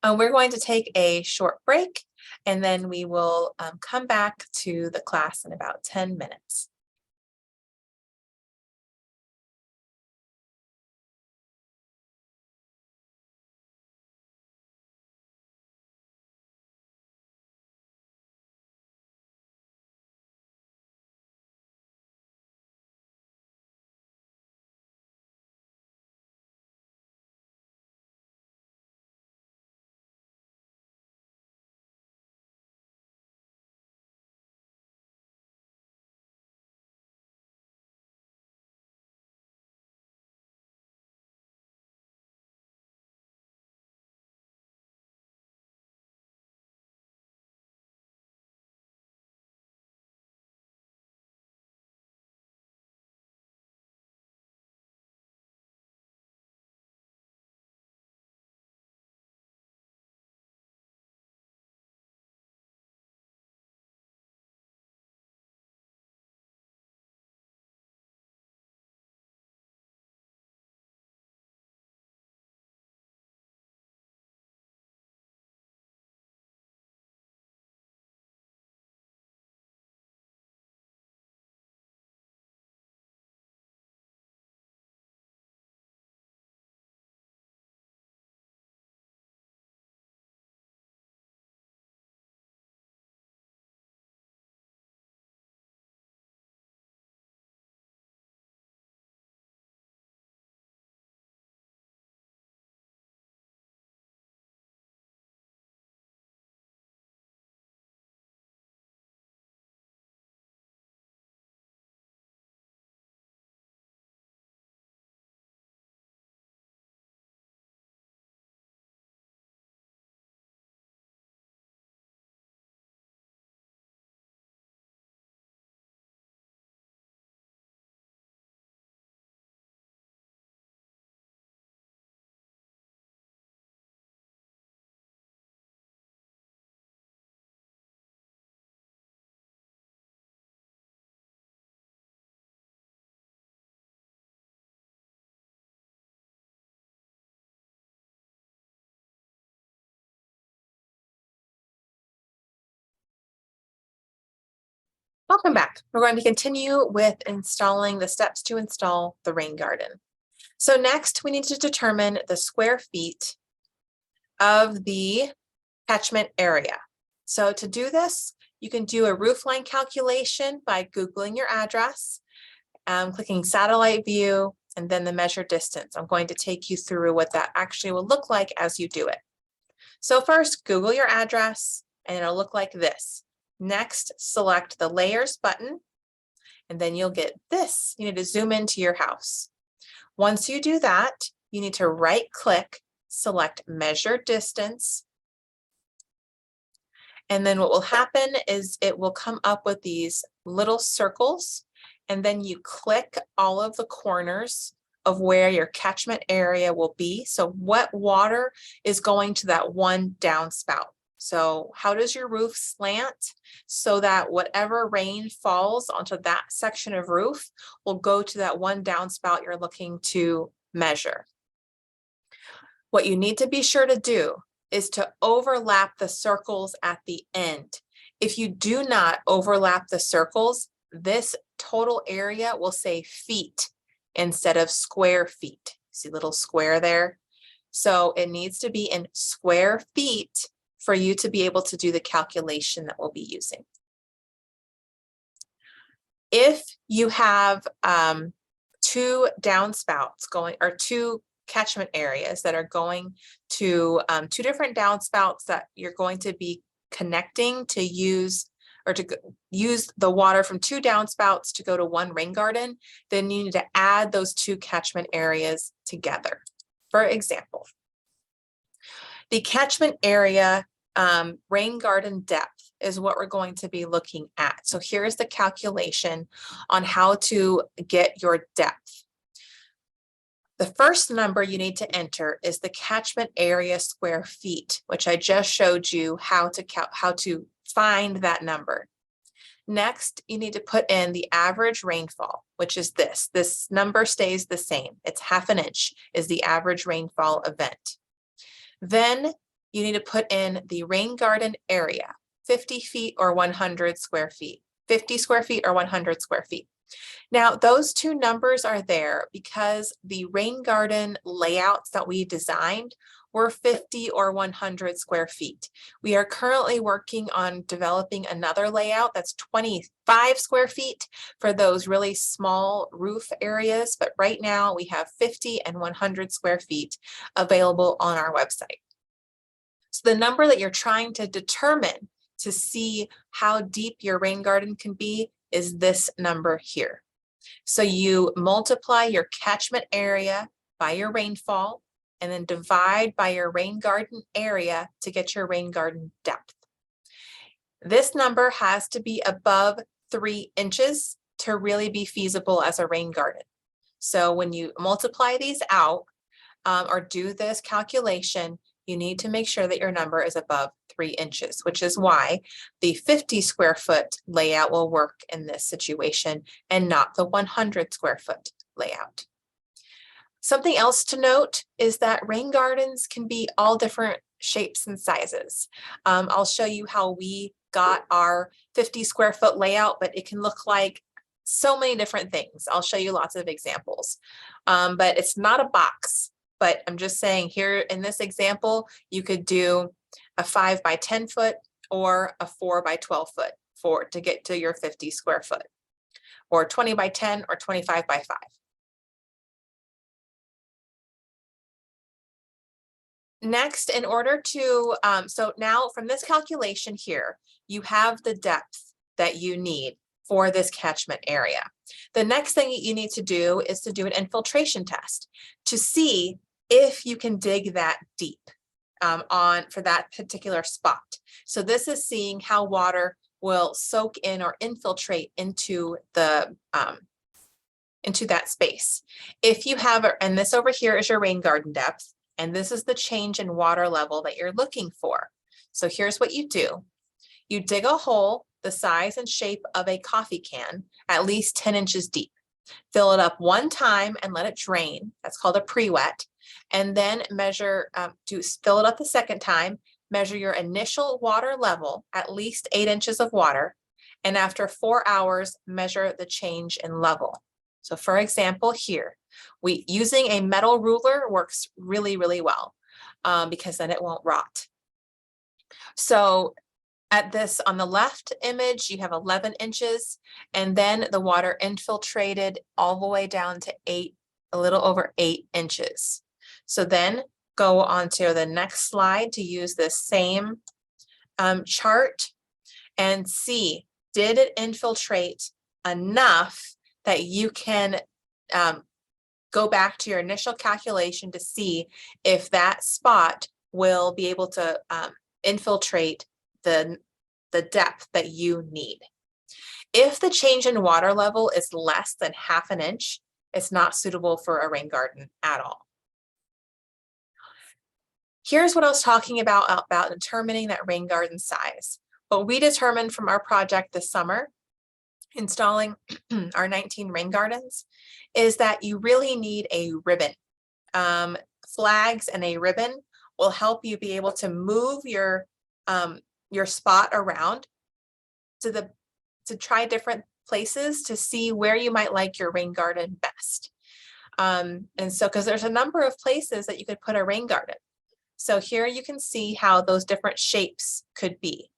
S1: We're going to take a short break, and then we will come back to the class in about 10 minutes. Welcome back. We're going to continue with installing the steps to install the rain garden. So next we need to determine the square feet of the catchment area. So to do this, you can do a roof line calculation by Googling your address, clicking satellite view, and then the measure distance. I'm going to take you through what that actually will look like as you do it. So first, Google your address, and it'll look like this. Next, select the layers button, and then you'll get this. You need to zoom into your house. Once you do that, you need to right click, select measure distance. And then what will happen is it will come up with these little circles, and then you click all of the corners of where your catchment area will be. So what water is going to that one downspout? So how does your roof slant so that whatever rain falls onto that section of roof will go to that one downspout you're looking to measure? What you need to be sure to do is to overlap the circles at the end. If you do not overlap the circles, this total area will say feet instead of square feet. See little square there? So it needs to be in square feet for you to be able to do the calculation that we'll be using. If you have two downspouts going, or two catchment areas that are going to two different downspouts that you're going to be connecting to use, or to use the water from two downspouts to go to one rain garden, then you need to add those two catchment areas together. For example, the catchment area rain garden depth is what we're going to be looking at. So here's the calculation on how to get your depth. The first number you need to enter is the catchment area square feet, which I just showed you how to find that number. Next, you need to put in the average rainfall, which is this. This number stays the same. It's 1/2 inch is the average rainfall event. Then you need to put in the rain garden area, 50 feet or 100 square feet, 50 square feet or 100 square feet. Now, those two numbers are there because the rain garden layouts that we designed were 50 or 100 square feet. We are currently working on developing another layout that's 25 square feet for those really small roof areas, but right now we have 50 and 100 square feet available on our website. So the number that you're trying to determine to see how deep your rain garden can be is this number here. So you multiply your catchment area by your rainfall and then divide by your rain garden area to get your rain garden depth. This number has to be above 3 inches to really be feasible as a rain garden. So when you multiply these out or do this calculation, you need to make sure that your number is above 3 inches, which is why the 50 square foot layout will work in this situation and not the 100 square foot layout. Something else to note is that rain gardens can be all different shapes and sizes. I'll show you how we got our 50 square foot layout, but it can look like so many different things. I'll show you lots of examples, but it's not a box. But I'm just saying here in this example, you could do a 5 by 10 foot or a 4 by 12 foot to get to your 50 square foot, or 20 by 10 or 25 by 5. Next, in order to, so now from this calculation here, you have the depth that you need for this catchment area. The next thing you need to do is to do an infiltration test to see if you can dig that deep for that particular spot. So this is seeing how water will soak in or infiltrate into the into that space. If you have, and this over here is your rain garden depth, and this is the change in water level that you're looking for. So here's what you do. You dig a hole the size and shape of a coffee can, at least 10 inches deep. Fill it up one time and let it drain. That's called a pre-wet. And then measure, fill it up the second time, measure your initial water level, at least 8 inches of water, and after 4 hours, measure the change in level. So for example, here, using a metal ruler works really, really well because then it won't rot. So at this, on the left image, you have 11 inches, and then the water infiltrated all the way down to a little over 8 inches. So then go on to the next slide to use this same chart and see, did it infiltrate enough that you can go back to your initial calculation to see if that spot will be able to infiltrate the depth that you need. If the change in water level is less than ½ an inch, it's not suitable for a rain garden at all. Here's what I was talking about determining that rain garden size. What we determined from our project this summer, installing our 19 rain gardens, is that you really need a ribbon. Flags and a ribbon will help you be able to move your spot around to try different places to see where you might like your rain garden best. And so, because there's a number of places that you could put a rain garden. So here you can see how those different shapes could be.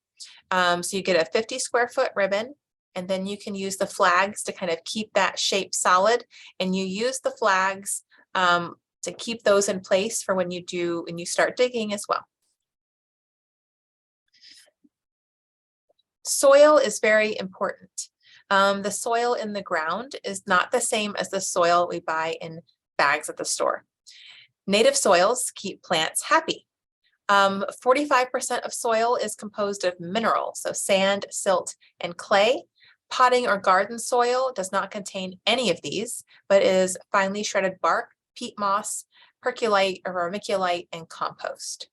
S1: So you get a 50 square foot ribbon, and then you can use the flags to kind of keep that shape solid. And you use the flags to keep those in place for when you start digging as well. Soil is very important. The soil in the ground is not the same as the soil we buy in bags at the store. Native soils keep plants happy. 45% of soil is composed of minerals, so sand, silt, and clay. Potting or garden soil does not contain any of these, but is finely shredded bark, peat moss, percolite or vermiculite, and compost.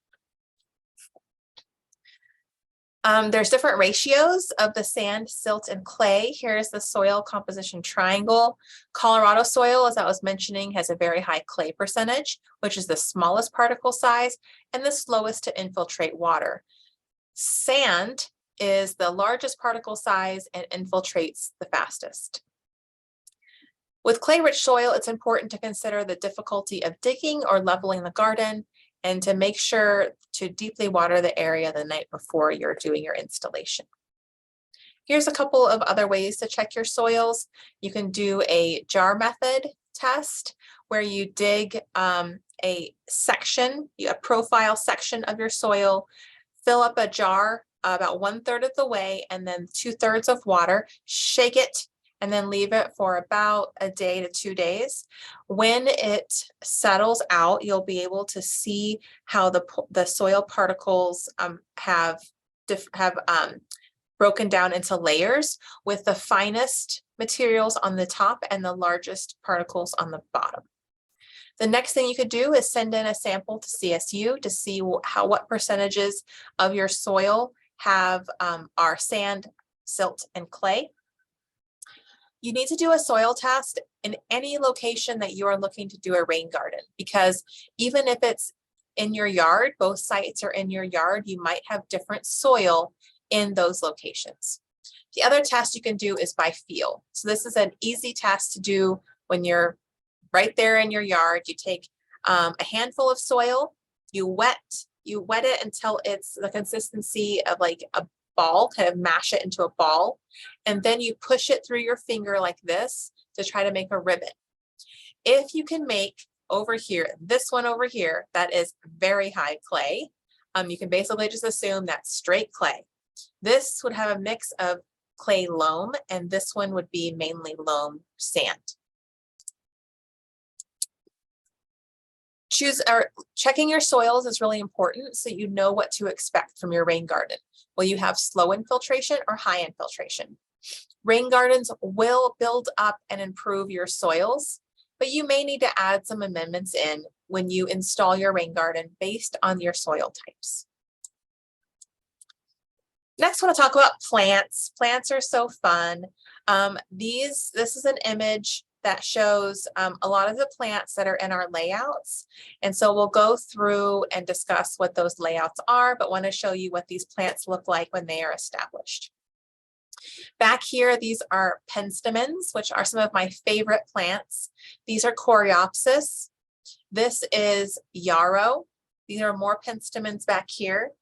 S1: There's different ratios of the sand, silt, and clay. Here's the soil composition triangle. Colorado soil, as I was mentioning, has a very high clay percentage, which is the smallest particle size and the slowest to infiltrate water. Sand is the largest particle size and infiltrates the fastest. With clay-rich soil, it's important to consider the difficulty of digging or leveling the garden, and to make sure to deeply water the area the night before you're doing your installation. Here's a couple of other ways to check your soils. You can do a jar method test where you dig a profile section of your soil, fill up a jar about 1/3 of the way, and then 2/3 of water, shake it, and then leave it for about a day to 2 days. When it settles out, you'll be able to see how the soil particles have broken down into layers, with the finest materials on the top and the largest particles on the bottom. The next thing you could do is send in a sample to CSU to see what percentages of your soil are sand, silt, and clay. You need to do a soil test in any location that you are looking to do a rain garden, because even if it's in your yard, both sites are in your yard, you might have different soil in those locations. The other test you can do is by feel. So this is an easy test to do when you're right there in your yard. You take a handful of soil, you wet it until it's the consistency of like a ball, kind of mash it into a ball, and then you push it through your finger like this to try to make a ribbon. If you can make over here, this one over here, that is very high clay, you can basically just assume that's straight clay. This would have a mix of clay loam, and this one would be mainly loam sand. Checking your soils is really important so you know what to expect from your rain garden. Will you have slow infiltration or high infiltration? Rain gardens will build up and improve your soils, but you may need to add some amendments in when you install your rain garden based on your soil types. Next, I want to talk about plants. Plants are so fun. This is an image that shows a lot of the plants that are in our layouts. And so we'll go through and discuss what those layouts are, but want to show you what these plants look like when they are established. Back here, these are penstemons, which are some of my favorite plants. These are coreopsis. This is yarrow. These are more penstemons back here.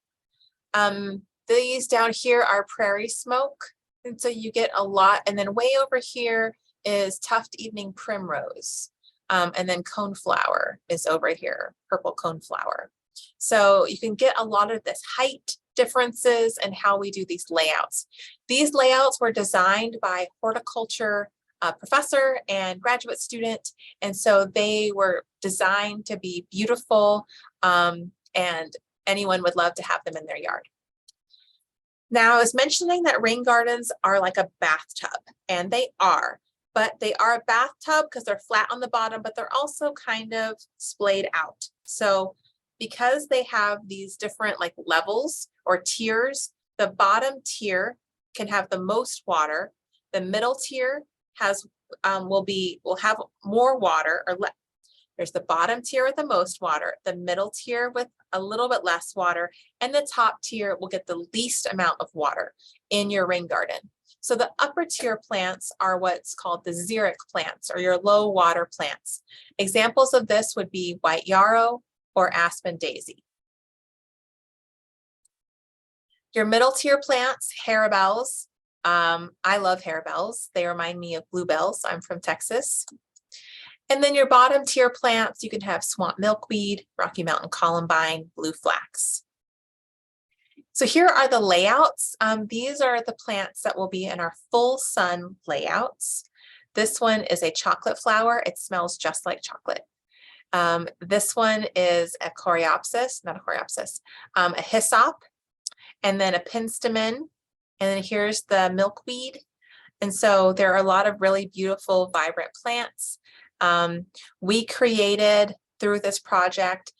S1: These down here are prairie smoke. And so you get a lot. And then way over here is tuft evening primrose. And then coneflower is over here, purple coneflower. So you can get a lot of this height differences and how we do these layouts. These layouts were designed by horticulture professor and graduate student. And so they were designed to be beautiful and anyone would love to have them in their yard. Now, I was mentioning that rain gardens are like a bathtub, and they are, but they are a bathtub because they're flat on the bottom, but they're also kind of splayed out. So because they have these different like levels or tiers, the bottom tier can have the most water. The middle tier has will have more water or less. There's the bottom tier with the most water, the middle tier with a little bit less water, and the top tier will get the least amount of water in your rain garden. So the upper tier plants are what's called the xeric plants or your low water plants. Examples of this would be white yarrow or aspen daisy. Your middle tier plants, harebells. I love harebells. They remind me of bluebells. I'm from Texas. And then your bottom tier plants, you can have swamp milkweed, Rocky Mountain columbine, blue flax. So here are the layouts. These are the plants that will be in our full sun layouts. This one is a chocolate flower. It smells just like chocolate. This one is a coreopsis, not a coreopsis, a hyssop, and then a penstemon. And then here's the milkweed. And so there are a lot of really beautiful, vibrant plants. We created through this project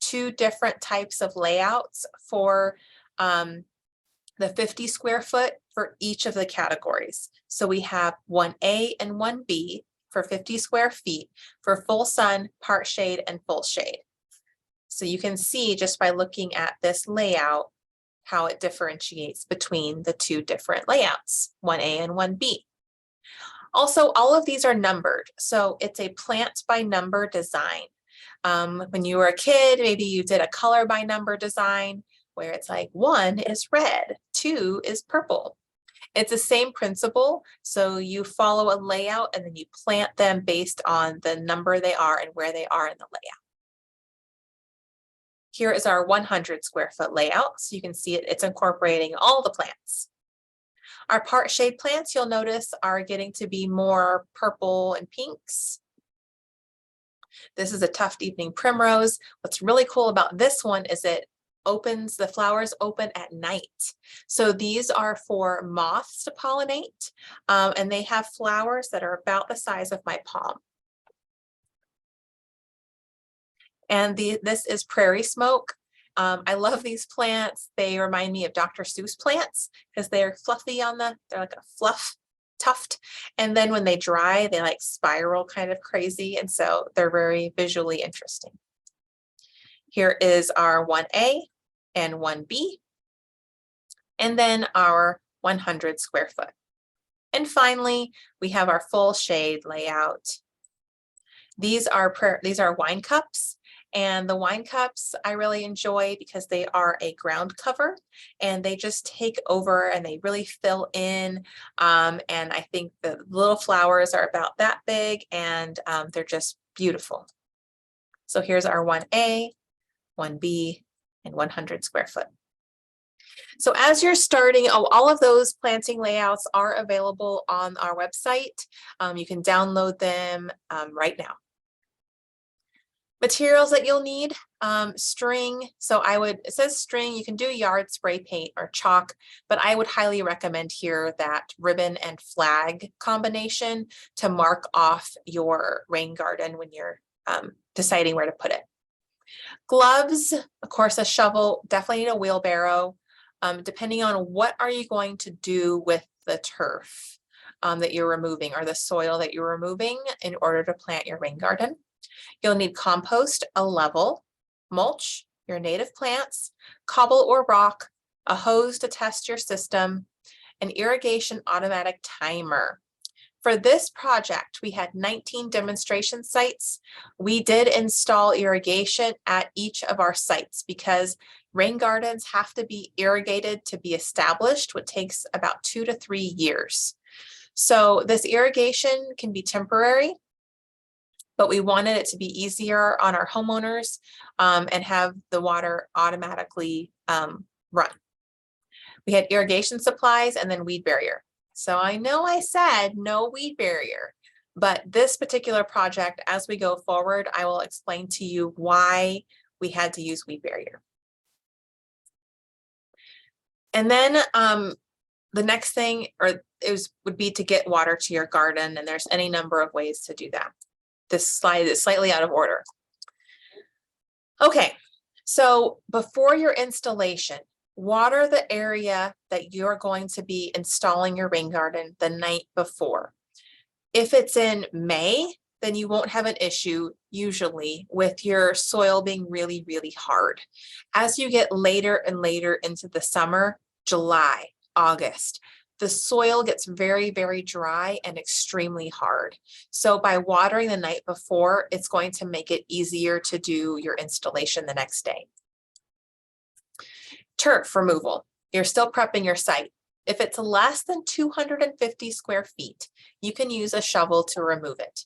S1: 2 different types of layouts for the 50 square foot for each of the categories. So we have 1A and 1B for 50 square feet for full sun, part shade, and full shade. So you can see just by looking at this layout how it differentiates between the 2 different layouts, 1A and 1B. Also, all of these are numbered, so it's a plant by number design. When you were a kid, maybe you did a color by number design where it's like 1 is red, 2 is purple. It's the same principle, so you follow a layout and then you plant them based on the number they are and where they are in the layout. Here is our 100 square foot layout, so you can see it's incorporating all the plants. Our part shade plants, you'll notice, are getting to be more purple and pinks. This is a tuft evening primrose. What's really cool about this one is it opens, the flowers open at night. So these are for moths to pollinate, and they have flowers that are about the size of my palm. And this is prairie smoke. I love these plants. They remind me of Dr. Seuss plants because they're fluffy they're like a fluff tuft. And then when they dry, they like spiral kind of crazy. And so they're very visually interesting. Here is our 1A and 1B. And then our 100 square foot. And finally, we have our full shade layout. These are wine cups. And the wine cups I really enjoy because they are a ground cover and they just take over and they really fill in. And I think the little flowers are about that big and they're just beautiful. So here's our 1A, 1B, and 100 square foot. So as you're starting, all of those planting layouts are available on our website. You can download them right now. Materials that you'll need, string. So it says string, you can do yard spray paint or chalk, but I would highly recommend here that ribbon and flag combination to mark off your rain garden when you're deciding where to put it. Gloves, of course, a shovel, definitely need a wheelbarrow. Depending on what are you going to do with the turf that you're removing or the soil that you're removing in order to plant your rain garden. You'll need compost, a level, mulch, your native plants, cobble or rock, a hose to test your system, an irrigation automatic timer. For this project, we had 19 demonstration sites. We did install irrigation at each of our sites because rain gardens have to be irrigated to be established, which takes about 2 to 3 years. So this irrigation can be temporary, but we wanted it to be easier on our homeowners and have the water automatically run. We had irrigation supplies and then weed barrier. So I know I said no weed barrier, but this particular project, as we go forward, I will explain to you why we had to use weed barrier. And then the next thing would be to get water to your garden, and there's any number of ways to do that. This slide is slightly out of order. Okay, so before your installation, water the area that you're going to be installing your rain garden the night before. If it's in May, then you won't have an issue usually with your soil being really, really hard. As you get later and later into the summer, July, August, the soil gets very, very dry and extremely hard. So by watering the night before, it's going to make it easier to do your installation the next day. Turf removal. You're still prepping your site. If it's less than 250 square feet, you can use a shovel to remove it.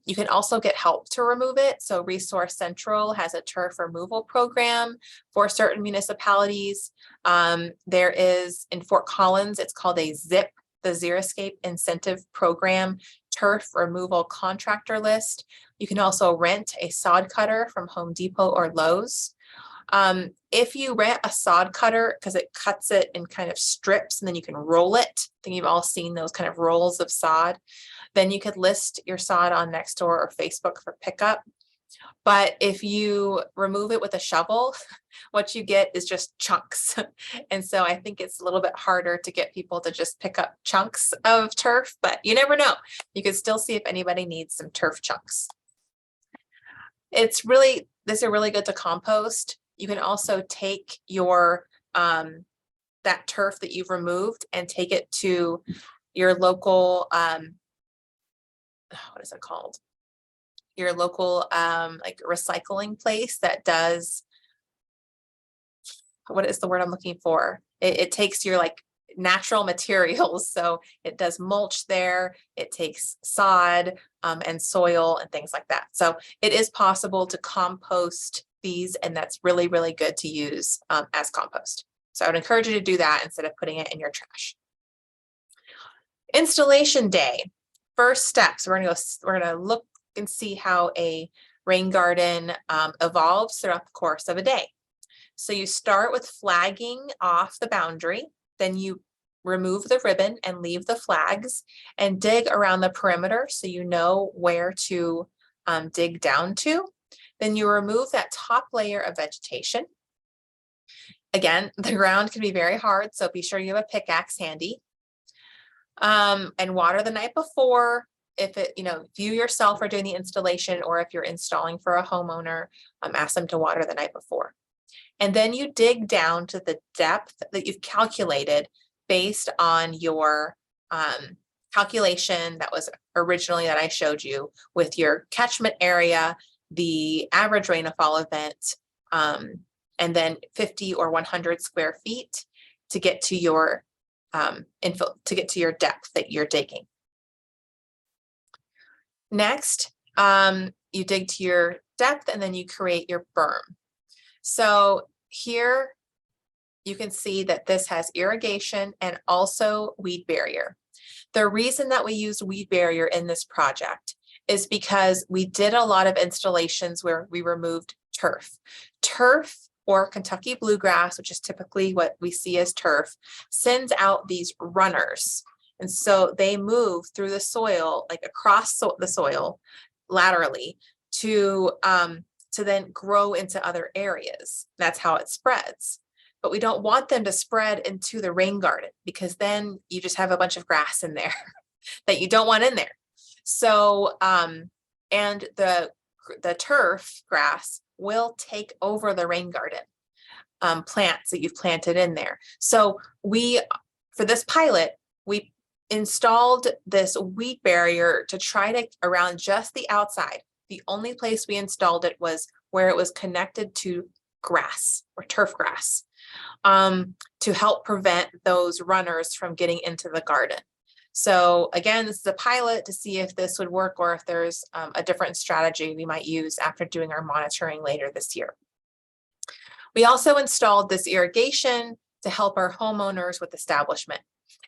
S1: You can also get help to remove it. So Resource Central has a turf removal program for certain municipalities. There is in Fort Collins, it's called a ZIP, the Xeriscape Incentive Program turf removal contractor list. You can also rent a sod cutter from Home Depot or Lowe's. If you rent a sod cutter, because it cuts it in kind of strips and then you can roll it, I think you've all seen those kind of rolls of sod, then you could list your sod on Nextdoor or Facebook for pickup. But if you remove it with a shovel, what you get is just chunks. And so I think it's a little bit harder to get people to just pick up chunks of turf, but you never know. You could still see if anybody needs some turf chunks. These are really good to compost. You can also take your that turf that you've removed and take it to your local what is it called? Your local like recycling place that does, what is the word I'm looking for? It takes your like natural materials. So it does mulch there, it takes sod and soil and things like that. So it is possible to compost these, and that's really, really good to use as compost. So I would encourage you to do that instead of putting it in your trash. Installation day. First steps, we're gonna look and see how a rain garden evolves throughout the course of a day. So you start with flagging off the boundary, then you remove the ribbon and leave the flags and dig around the perimeter so you know where to dig down to. Then you remove that top layer of vegetation. Again, the ground can be very hard, so be sure you have a pickaxe handy. And water the night before. If you yourself are doing the installation, or if you're installing for a homeowner, ask them to water the night before. And then you dig down to the depth that you've calculated based on your calculation that was originally that I showed you with your catchment area, the average rainfall event, and then 50 or 100 square feet to get to your depth that you're digging. Next, you dig to your depth and then you create your berm. So here you can see that this has irrigation and also weed barrier. The reason that we used weed barrier in this project is because we did a lot of installations where we removed turf. Turf, or Kentucky bluegrass, which is typically what we see as turf, sends out these runners. And so they move through the soil, like across the soil laterally to then grow into other areas. That's how it spreads. But we don't want them to spread into the rain garden, because then you just have a bunch of grass in there that you don't want in there. So, and the turf grass will take over the rain garden plants that you've planted in there. So we For this pilot, we installed this weed barrier to try to around just the outside. The only place we installed it was where it was connected to grass or turf grass, to help prevent those runners from getting into the garden. So again, this is a pilot to see if this would work or if there's a different strategy we might use after doing our monitoring later this year. We also installed this irrigation to help our homeowners with establishment.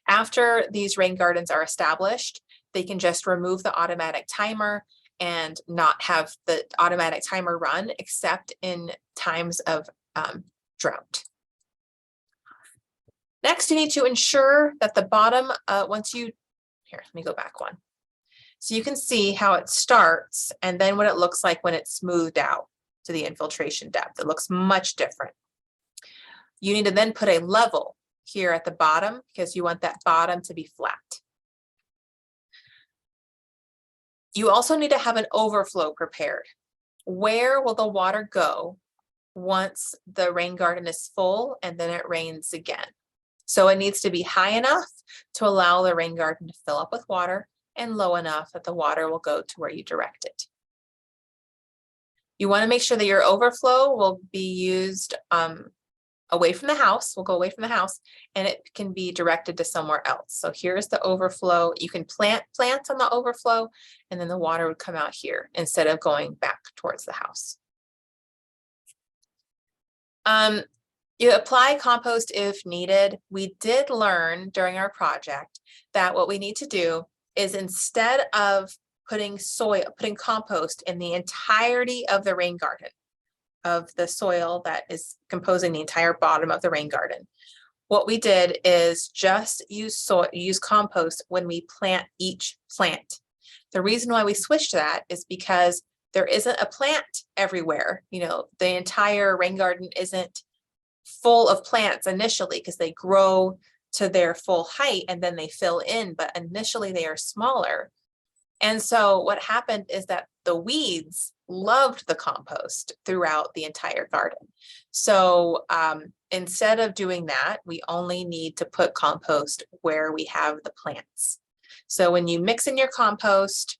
S1: After these rain gardens are established, they can just remove the automatic timer and not have the automatic timer run except in times of drought. Next, you need to ensure that the bottom, here, let me go back one. So you can see how it starts and then what it looks like when it's smoothed out to the infiltration depth. It looks much different. You need to then put a level here at the bottom because you want that bottom to be flat. You also need to have an overflow prepared. Where will the water go once the rain garden is full and then it rains again? So it needs to be high enough to allow the rain garden to fill up with water and low enough that the water will go to where you direct it. You want to make sure that your overflow will be used away from the house, will go away from the house, and it can be directed to somewhere else. So here's the overflow. You can plant plants on the overflow, and then the water would come out here instead of going back towards the house. You apply compost if needed. We did learn during our project that what we need to do is instead of putting compost in the entirety of the rain garden, of the soil that is composing the entire bottom of the rain garden, what we did is just use compost when we plant each plant. The reason why we switched that is because there isn't a plant everywhere. You know, the entire rain garden isn't full of plants initially because they grow to their full height and then they fill in, but initially they are smaller. And so what happened is that the weeds loved the compost throughout the entire garden. So instead of doing that, we only need to put compost where we have the plants. So when you mix in your compost,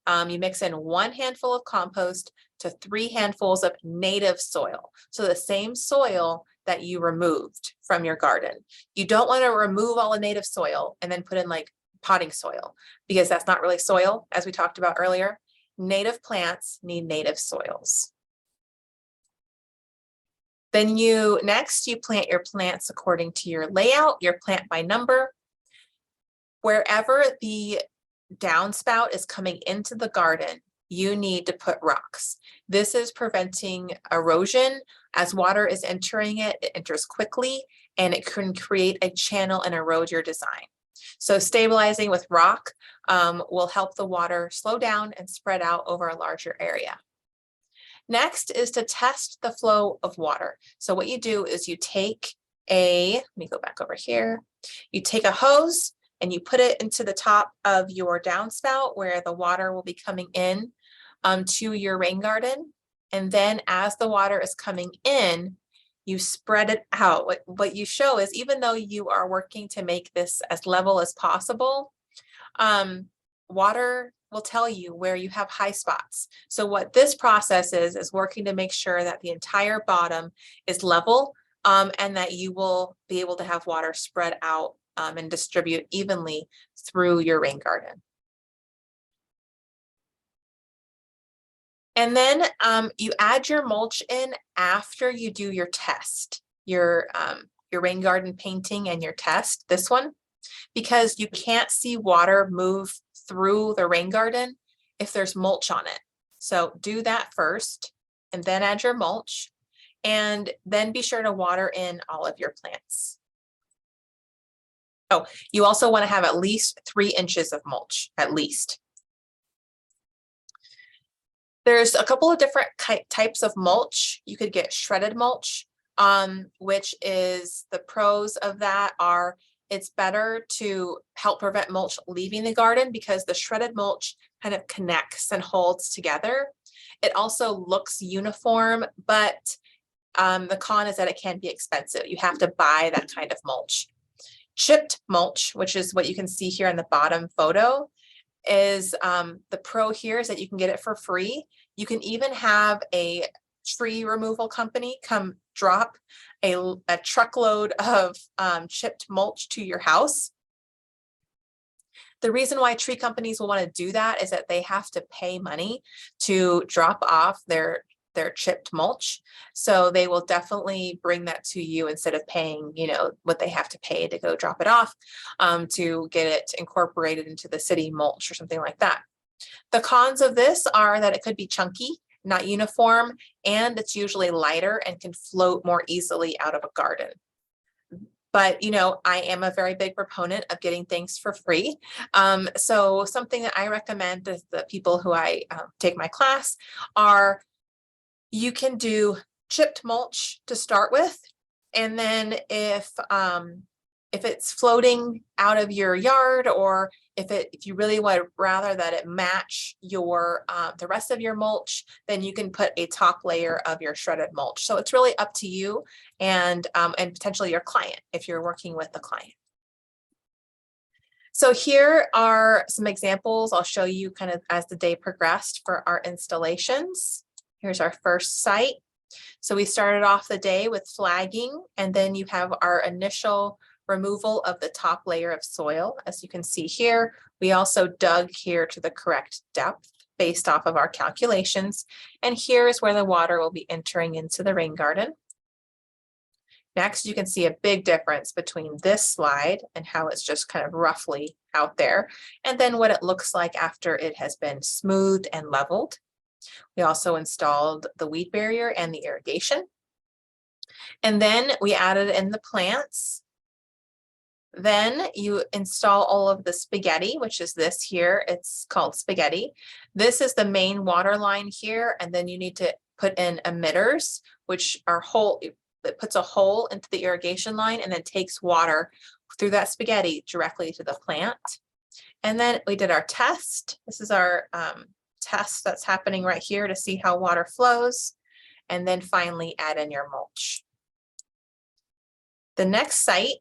S1: you mix in 1 handful of compost to 3 handfuls of native soil. So the same soil that you removed from your garden. You don't want to remove all the native soil and then put in like potting soil because that's not really soil, as we talked about earlier. Native plants need native soils. Then next you plant your plants according to your layout, your plant by number. Wherever the downspout is coming into the garden, you need to put rocks. This is preventing erosion. As water is entering it, it enters quickly and it can create a channel and erode your design. So stabilizing with rock will help the water slow down and spread out over a larger area. Next is to test the flow of water. So what you do is you take let me go back over here. You take a hose and you put it into the top of your downspout where the water will be coming in to your rain garden. And then as the water is coming in, you spread it out. What you show is even though you are working to make this as level as possible, water will tell you where you have high spots. So what this process is working to make sure that the entire bottom is level and that you will be able to have water spread out and distribute evenly through your rain garden. And then you add your mulch in after you do your test, your rain garden painting and your test, this one, because you can't see water move through the rain garden if there's mulch on it. So do that first and then add your mulch and then be sure to water in all of your plants. Oh, you also want to have at least 3 inches of mulch, at least. There's a couple of different types of mulch. You could get shredded mulch, which is the pros of that are it's better to help prevent mulch leaving the garden because the shredded mulch kind of connects and holds together. It also looks uniform, but the con is that it can be expensive. You have to buy that kind of mulch. Chipped mulch, which is what you can see here in the bottom photo, is the pro here is that you can get it for free. You can even have a tree removal company come drop a truckload of chipped mulch to your house. The reason why tree companies will want to do that is that they have to pay money to drop off their chipped mulch. So they will definitely bring that to you instead of paying, you know, what they have to pay to go drop it off to get it incorporated into the city mulch or something like that. The cons of this are that it could be chunky, not uniform, and it's usually lighter and can float more easily out of a garden. But, you know, I am a very big proponent of getting things for free. So something that I recommend to the people who I take my class are, you can do chipped mulch to start with. And then if it's floating out of your yard, or if you really would rather that it match your the rest of your mulch, then you can put a top layer of your shredded mulch. So it's really up to you and potentially your client if you're working with the client. So here are some examples I'll show you kind of as the day progressed for our installations. Here's our first site. So we started off the day with flagging, and then you have our initial removal of the top layer of soil. As you can see here, we also dug here to the correct depth based off of our calculations. And here is where the water will be entering into the rain garden. Next, you can see a big difference between this slide and how it's just kind of roughly out there, and then what it looks like after it has been smoothed and leveled. We also installed the weed barrier and the irrigation. And then we added in the plants. Then you install all of the spaghetti, which is this here. It's called spaghetti. This is the main water line here. And then you need to put in emitters, which are it puts a hole into the irrigation line and then takes water through that spaghetti directly to the plant. And then we did our test. This is our test that's happening right here to see how water flows. And then finally add in your mulch. The next site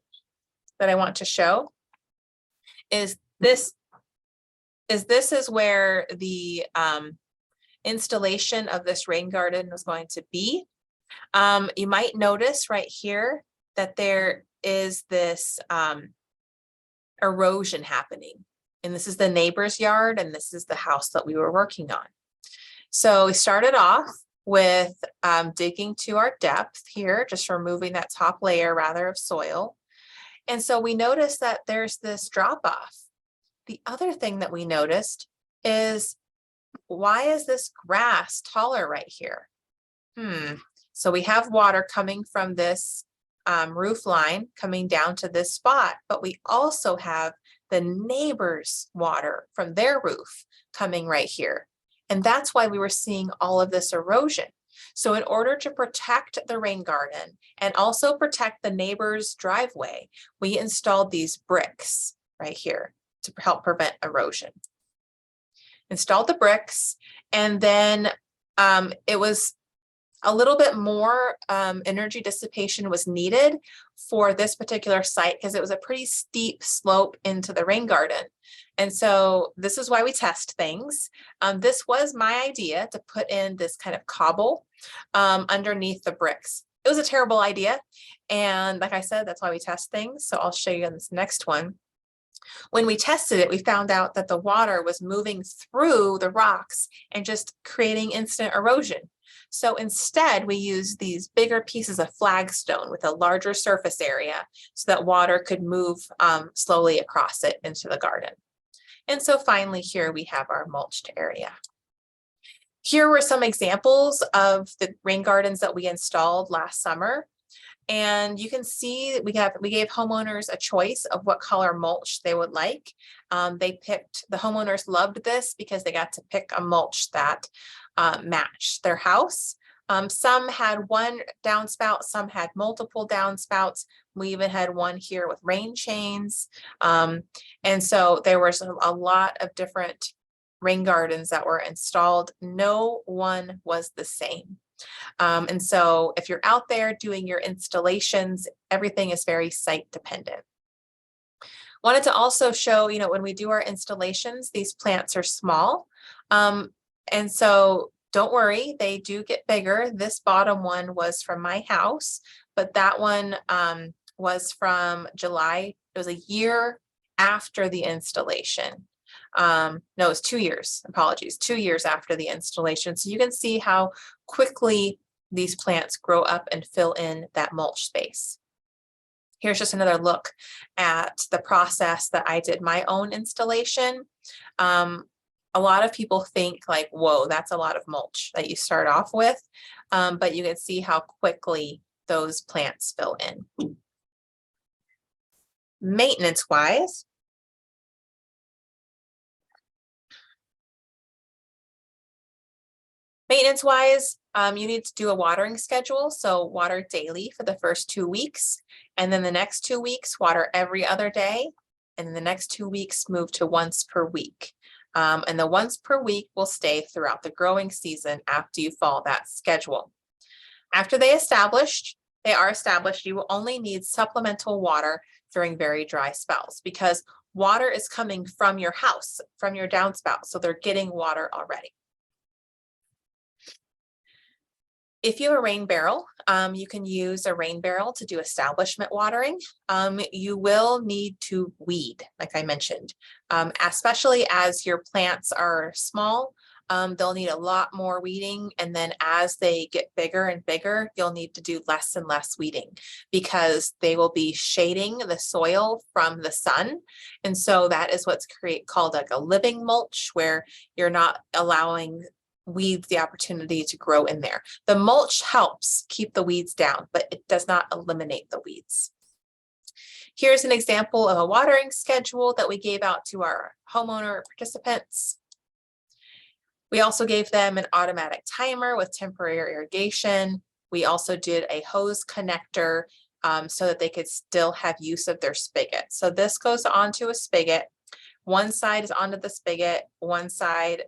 S1: that I want to show is this is where the installation of this rain garden was going to be. You might notice right here that there is this erosion happening. And this is the neighbor's yard, and this is the house that we were working on. So we started off with digging to our depth here, just removing that top layer rather of soil. And so we noticed that there's this drop off. The other thing that we noticed is, why is this grass taller right here? So we have water coming from this roof line coming down to this spot, but we also have the neighbor's water from their roof coming right here. And that's why we were seeing all of this erosion. So in order to protect the rain garden and also protect the neighbor's driveway, we installed these bricks right here to help prevent erosion. Installed the bricks, and then it was a little bit more energy dissipation was needed for this particular site because it was a pretty steep slope into the rain garden. And so this is why we test things. This was my idea to put in this kind of cobble underneath the bricks. It was a terrible idea. And like I said, that's why we test things. So I'll show you in this next one. When we tested it, we found out that the water was moving through the rocks and just creating instant erosion. So instead, we used these bigger pieces of flagstone with a larger surface area so that water could move slowly across it into the garden. And so finally, here we have our mulched area. Here were some examples of the rain gardens that we installed last summer. And you can see we gave homeowners a choice of what color mulch they would like. The homeowners loved this because they got to pick a mulch that matched their house. Some had one downspout, some had multiple downspouts. We even had one here with rain chains. And so there was a lot of different rain gardens that were installed. No one was the same. And so if you're out there doing your installations, everything is very site dependent. Wanted to also show, when we do our installations, these plants are small. And so don't worry, they do get bigger. This bottom one was from my house, but that one was from July. It was a year after the installation. No, it was 2 years, apologies, 2 years after the installation. So you can see how quickly these plants grow up and fill in that mulch space. Here's just another look at the process that I did my own installation. A lot of people think like, whoa, that's a lot of mulch that you start off with, but you can see how quickly those plants fill in. Maintenance-wise, you need to do a watering schedule. So water daily for the first 2 weeks. And then the next 2 weeks, water every other day. And then the next 2 weeks, move to once per week. And the once per week will stay throughout the growing season after you follow that schedule. After they are established, you will only need supplemental water during very dry spells because water is coming from your house, from your downspout. So they're getting water already. If you have a rain barrel, you can use a rain barrel to do establishment watering. You will need to weed, like I mentioned, especially as your plants are small. They'll need a lot more weeding. And then as they get bigger and bigger, you'll need to do less and less weeding because they will be shading the soil from the sun. And so that is what's called like a living mulch, where you're not allowing weeds the opportunity to grow in there. The mulch helps keep the weeds down, but it does not eliminate the weeds. Here's an example of a watering schedule that we gave out to our homeowner participants. We also gave them an automatic timer with temporary irrigation. We also did a hose connector so that they could still have use of their spigot. So this goes onto a spigot. One side is onto the spigot, one side,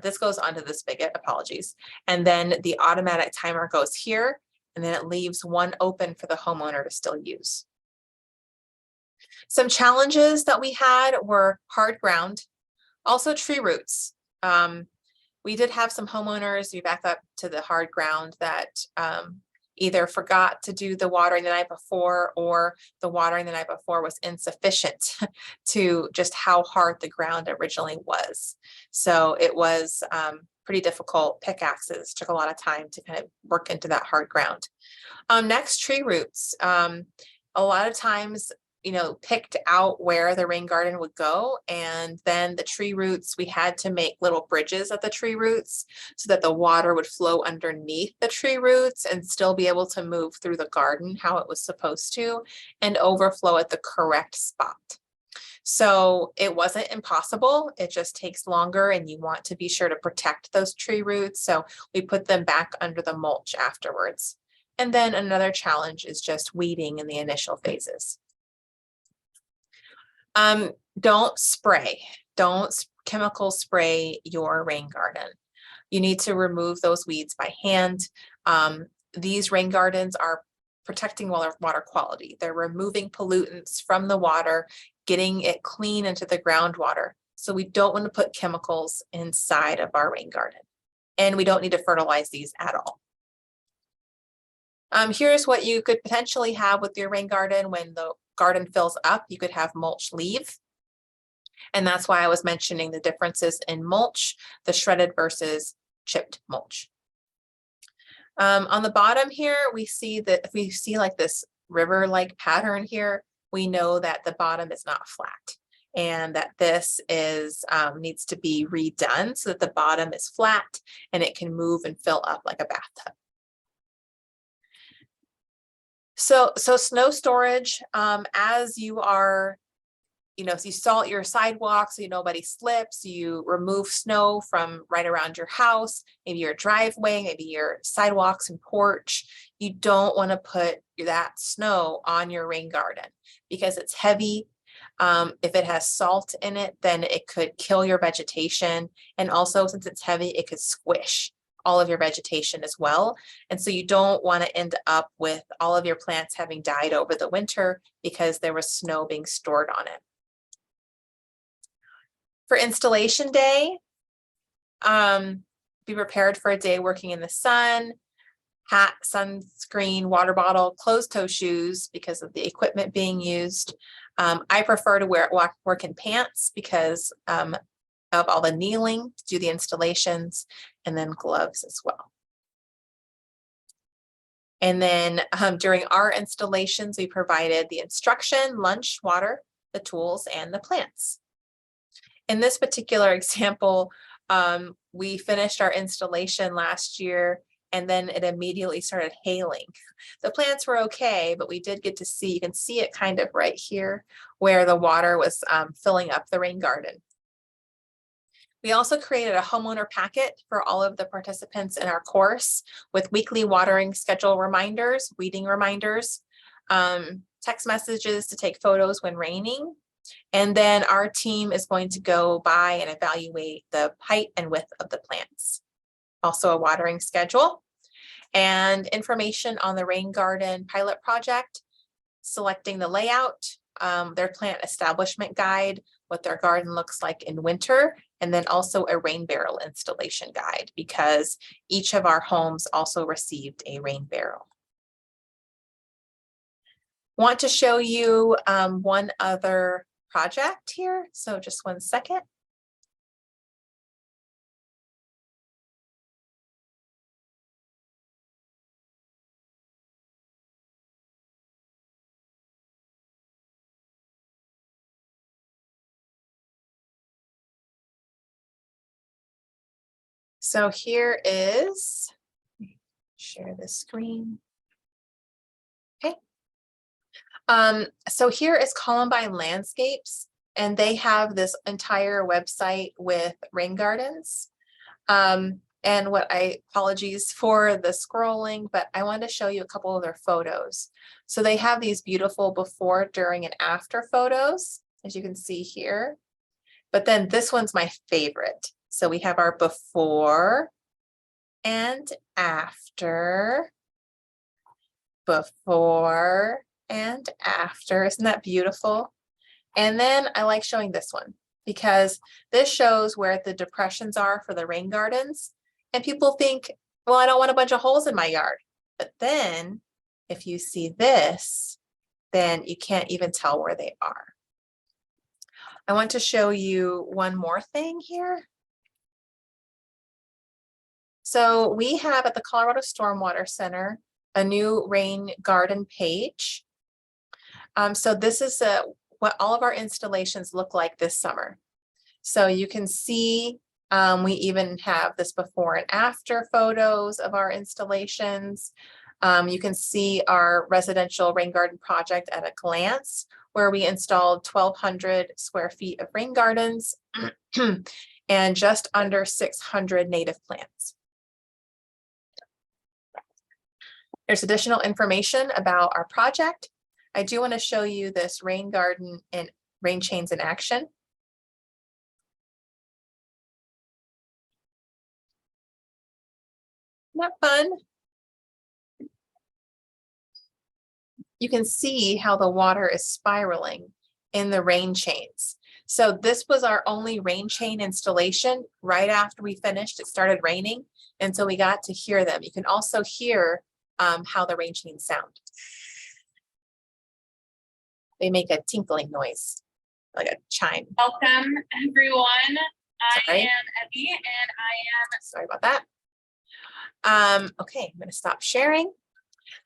S1: this goes onto the spigot, apologies. And then the automatic timer goes here, and then it leaves one open for the homeowner to still use. Some challenges that we had were hard ground, also tree roots. We did have some homeowners, we back up to the hard ground, that either forgot to do the watering the night before, or the watering the night before was insufficient to just how hard the ground originally was. So it was pretty difficult. Pickaxes took a lot of time to kind of work into that hard ground. Next, tree roots. A lot of times, picked out where the rain garden would go, and then the tree roots, we had to make little bridges at the tree roots so that the water would flow underneath the tree roots and still be able to move through the garden how it was supposed to and overflow at the correct spot. So it wasn't impossible, it just takes longer, and you want to be sure to protect those tree roots. So we put them back under the mulch afterwards. And then another challenge is just weeding in the initial phases. Don't chemical spray your rain garden. You need to remove those weeds by hand. These rain gardens are protecting water quality. They're removing pollutants from the water, getting it clean into the groundwater. So we don't want to put chemicals inside of our rain garden. And we don't need to fertilize these at all. Here's what you could potentially have with your rain garden. When the garden fills up, you could have mulch leave. And that's why I was mentioning the differences in mulch, the shredded versus chipped mulch. On the bottom here, we see that if we see like this river-like pattern here, we know that the bottom is not flat, and that this is needs to be redone so that the bottom is flat and it can move and fill up like a bathtub. So snow storage, as you are, so you salt your sidewalk so nobody slips, you remove snow from right around your house, maybe your driveway, maybe your sidewalks and porch. You don't want to put that snow on your rain garden because it's heavy. If it has salt in it, then it could kill your vegetation. And also, since it's heavy, it could squish. all of your vegetation as well. And so you don't want to end up with all of your plants having died over the winter because there was snow being stored on it. For installation day, be prepared for a day working in the sun, hat, sunscreen, water bottle, closed-toe shoes because of the equipment being used. I prefer to work in pants because of all the kneeling to do the installations, and then gloves as well. And then during our installations, we provided the instruction, lunch, water, the tools, and the plants. In this particular example, we finished our installation last year, and then it immediately started hailing. The plants were okay, but we did get to see, you can see it kind of right here where the water was filling up the rain garden. We also created a homeowner packet for all of the participants in our course with weekly watering schedule reminders, weeding reminders, text messages to take photos when raining. And then our team is going to go by and evaluate the height and width of the plants. Also a watering schedule and information on the rain garden pilot project, selecting the layout, their plant establishment guide, what their garden looks like in winter, and then also a rain barrel installation guide because each of our homes also received a rain barrel. Want to show you one other project here. So just one second. So here is, share the screen. Okay. So here is Columbine Landscapes, and they have this entire website with rain gardens. And apologies for the scrolling, but I wanted to show you a couple of their photos. So they have these beautiful before, during, and after photos, as you can see here. But then this one's my favorite. So we have our before and after, before and after. Isn't that beautiful? And then I like showing this one because this shows where the depressions are for the rain gardens. And people think, well, I don't want a bunch of holes in my yard. But then if you see this, then you can't even tell where they are. I want to show you one more thing here. So we have at the Colorado Stormwater Center a new rain garden page. So this is what all of our installations look like this summer. So you can see we even have this before and after photos of our installations. You can see our residential rain garden project at a glance, where we installed 1,200 square feet of rain gardens and just under 600 native plants. There's additional information about our project. I do want to show you this rain garden and rain chains in action. Isn't that fun? You can see how the water is spiraling in the rain chains. So this was our only rain chain installation. Right after we finished, it started raining, and so we got to hear them. You can also hear how the rain chains sound. They make a tinkling noise, like a chime.
S2: Welcome, everyone.
S1: Sorry.
S2: I am Evie, and I am...
S1: Sorry about that. Okay, I'm going to stop sharing.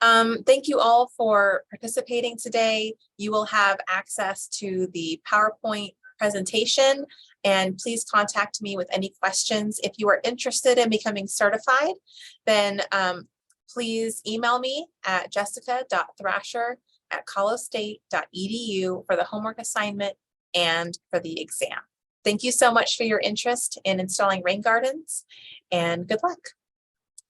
S1: Thank you all for participating today. You will have access to the PowerPoint presentation, and please contact me with any questions. If you are interested in becoming certified, then please email me at jessica.thrasher@colostate.edu for the homework assignment and for the exam. Thank you so much for your interest in installing rain gardens, and good luck.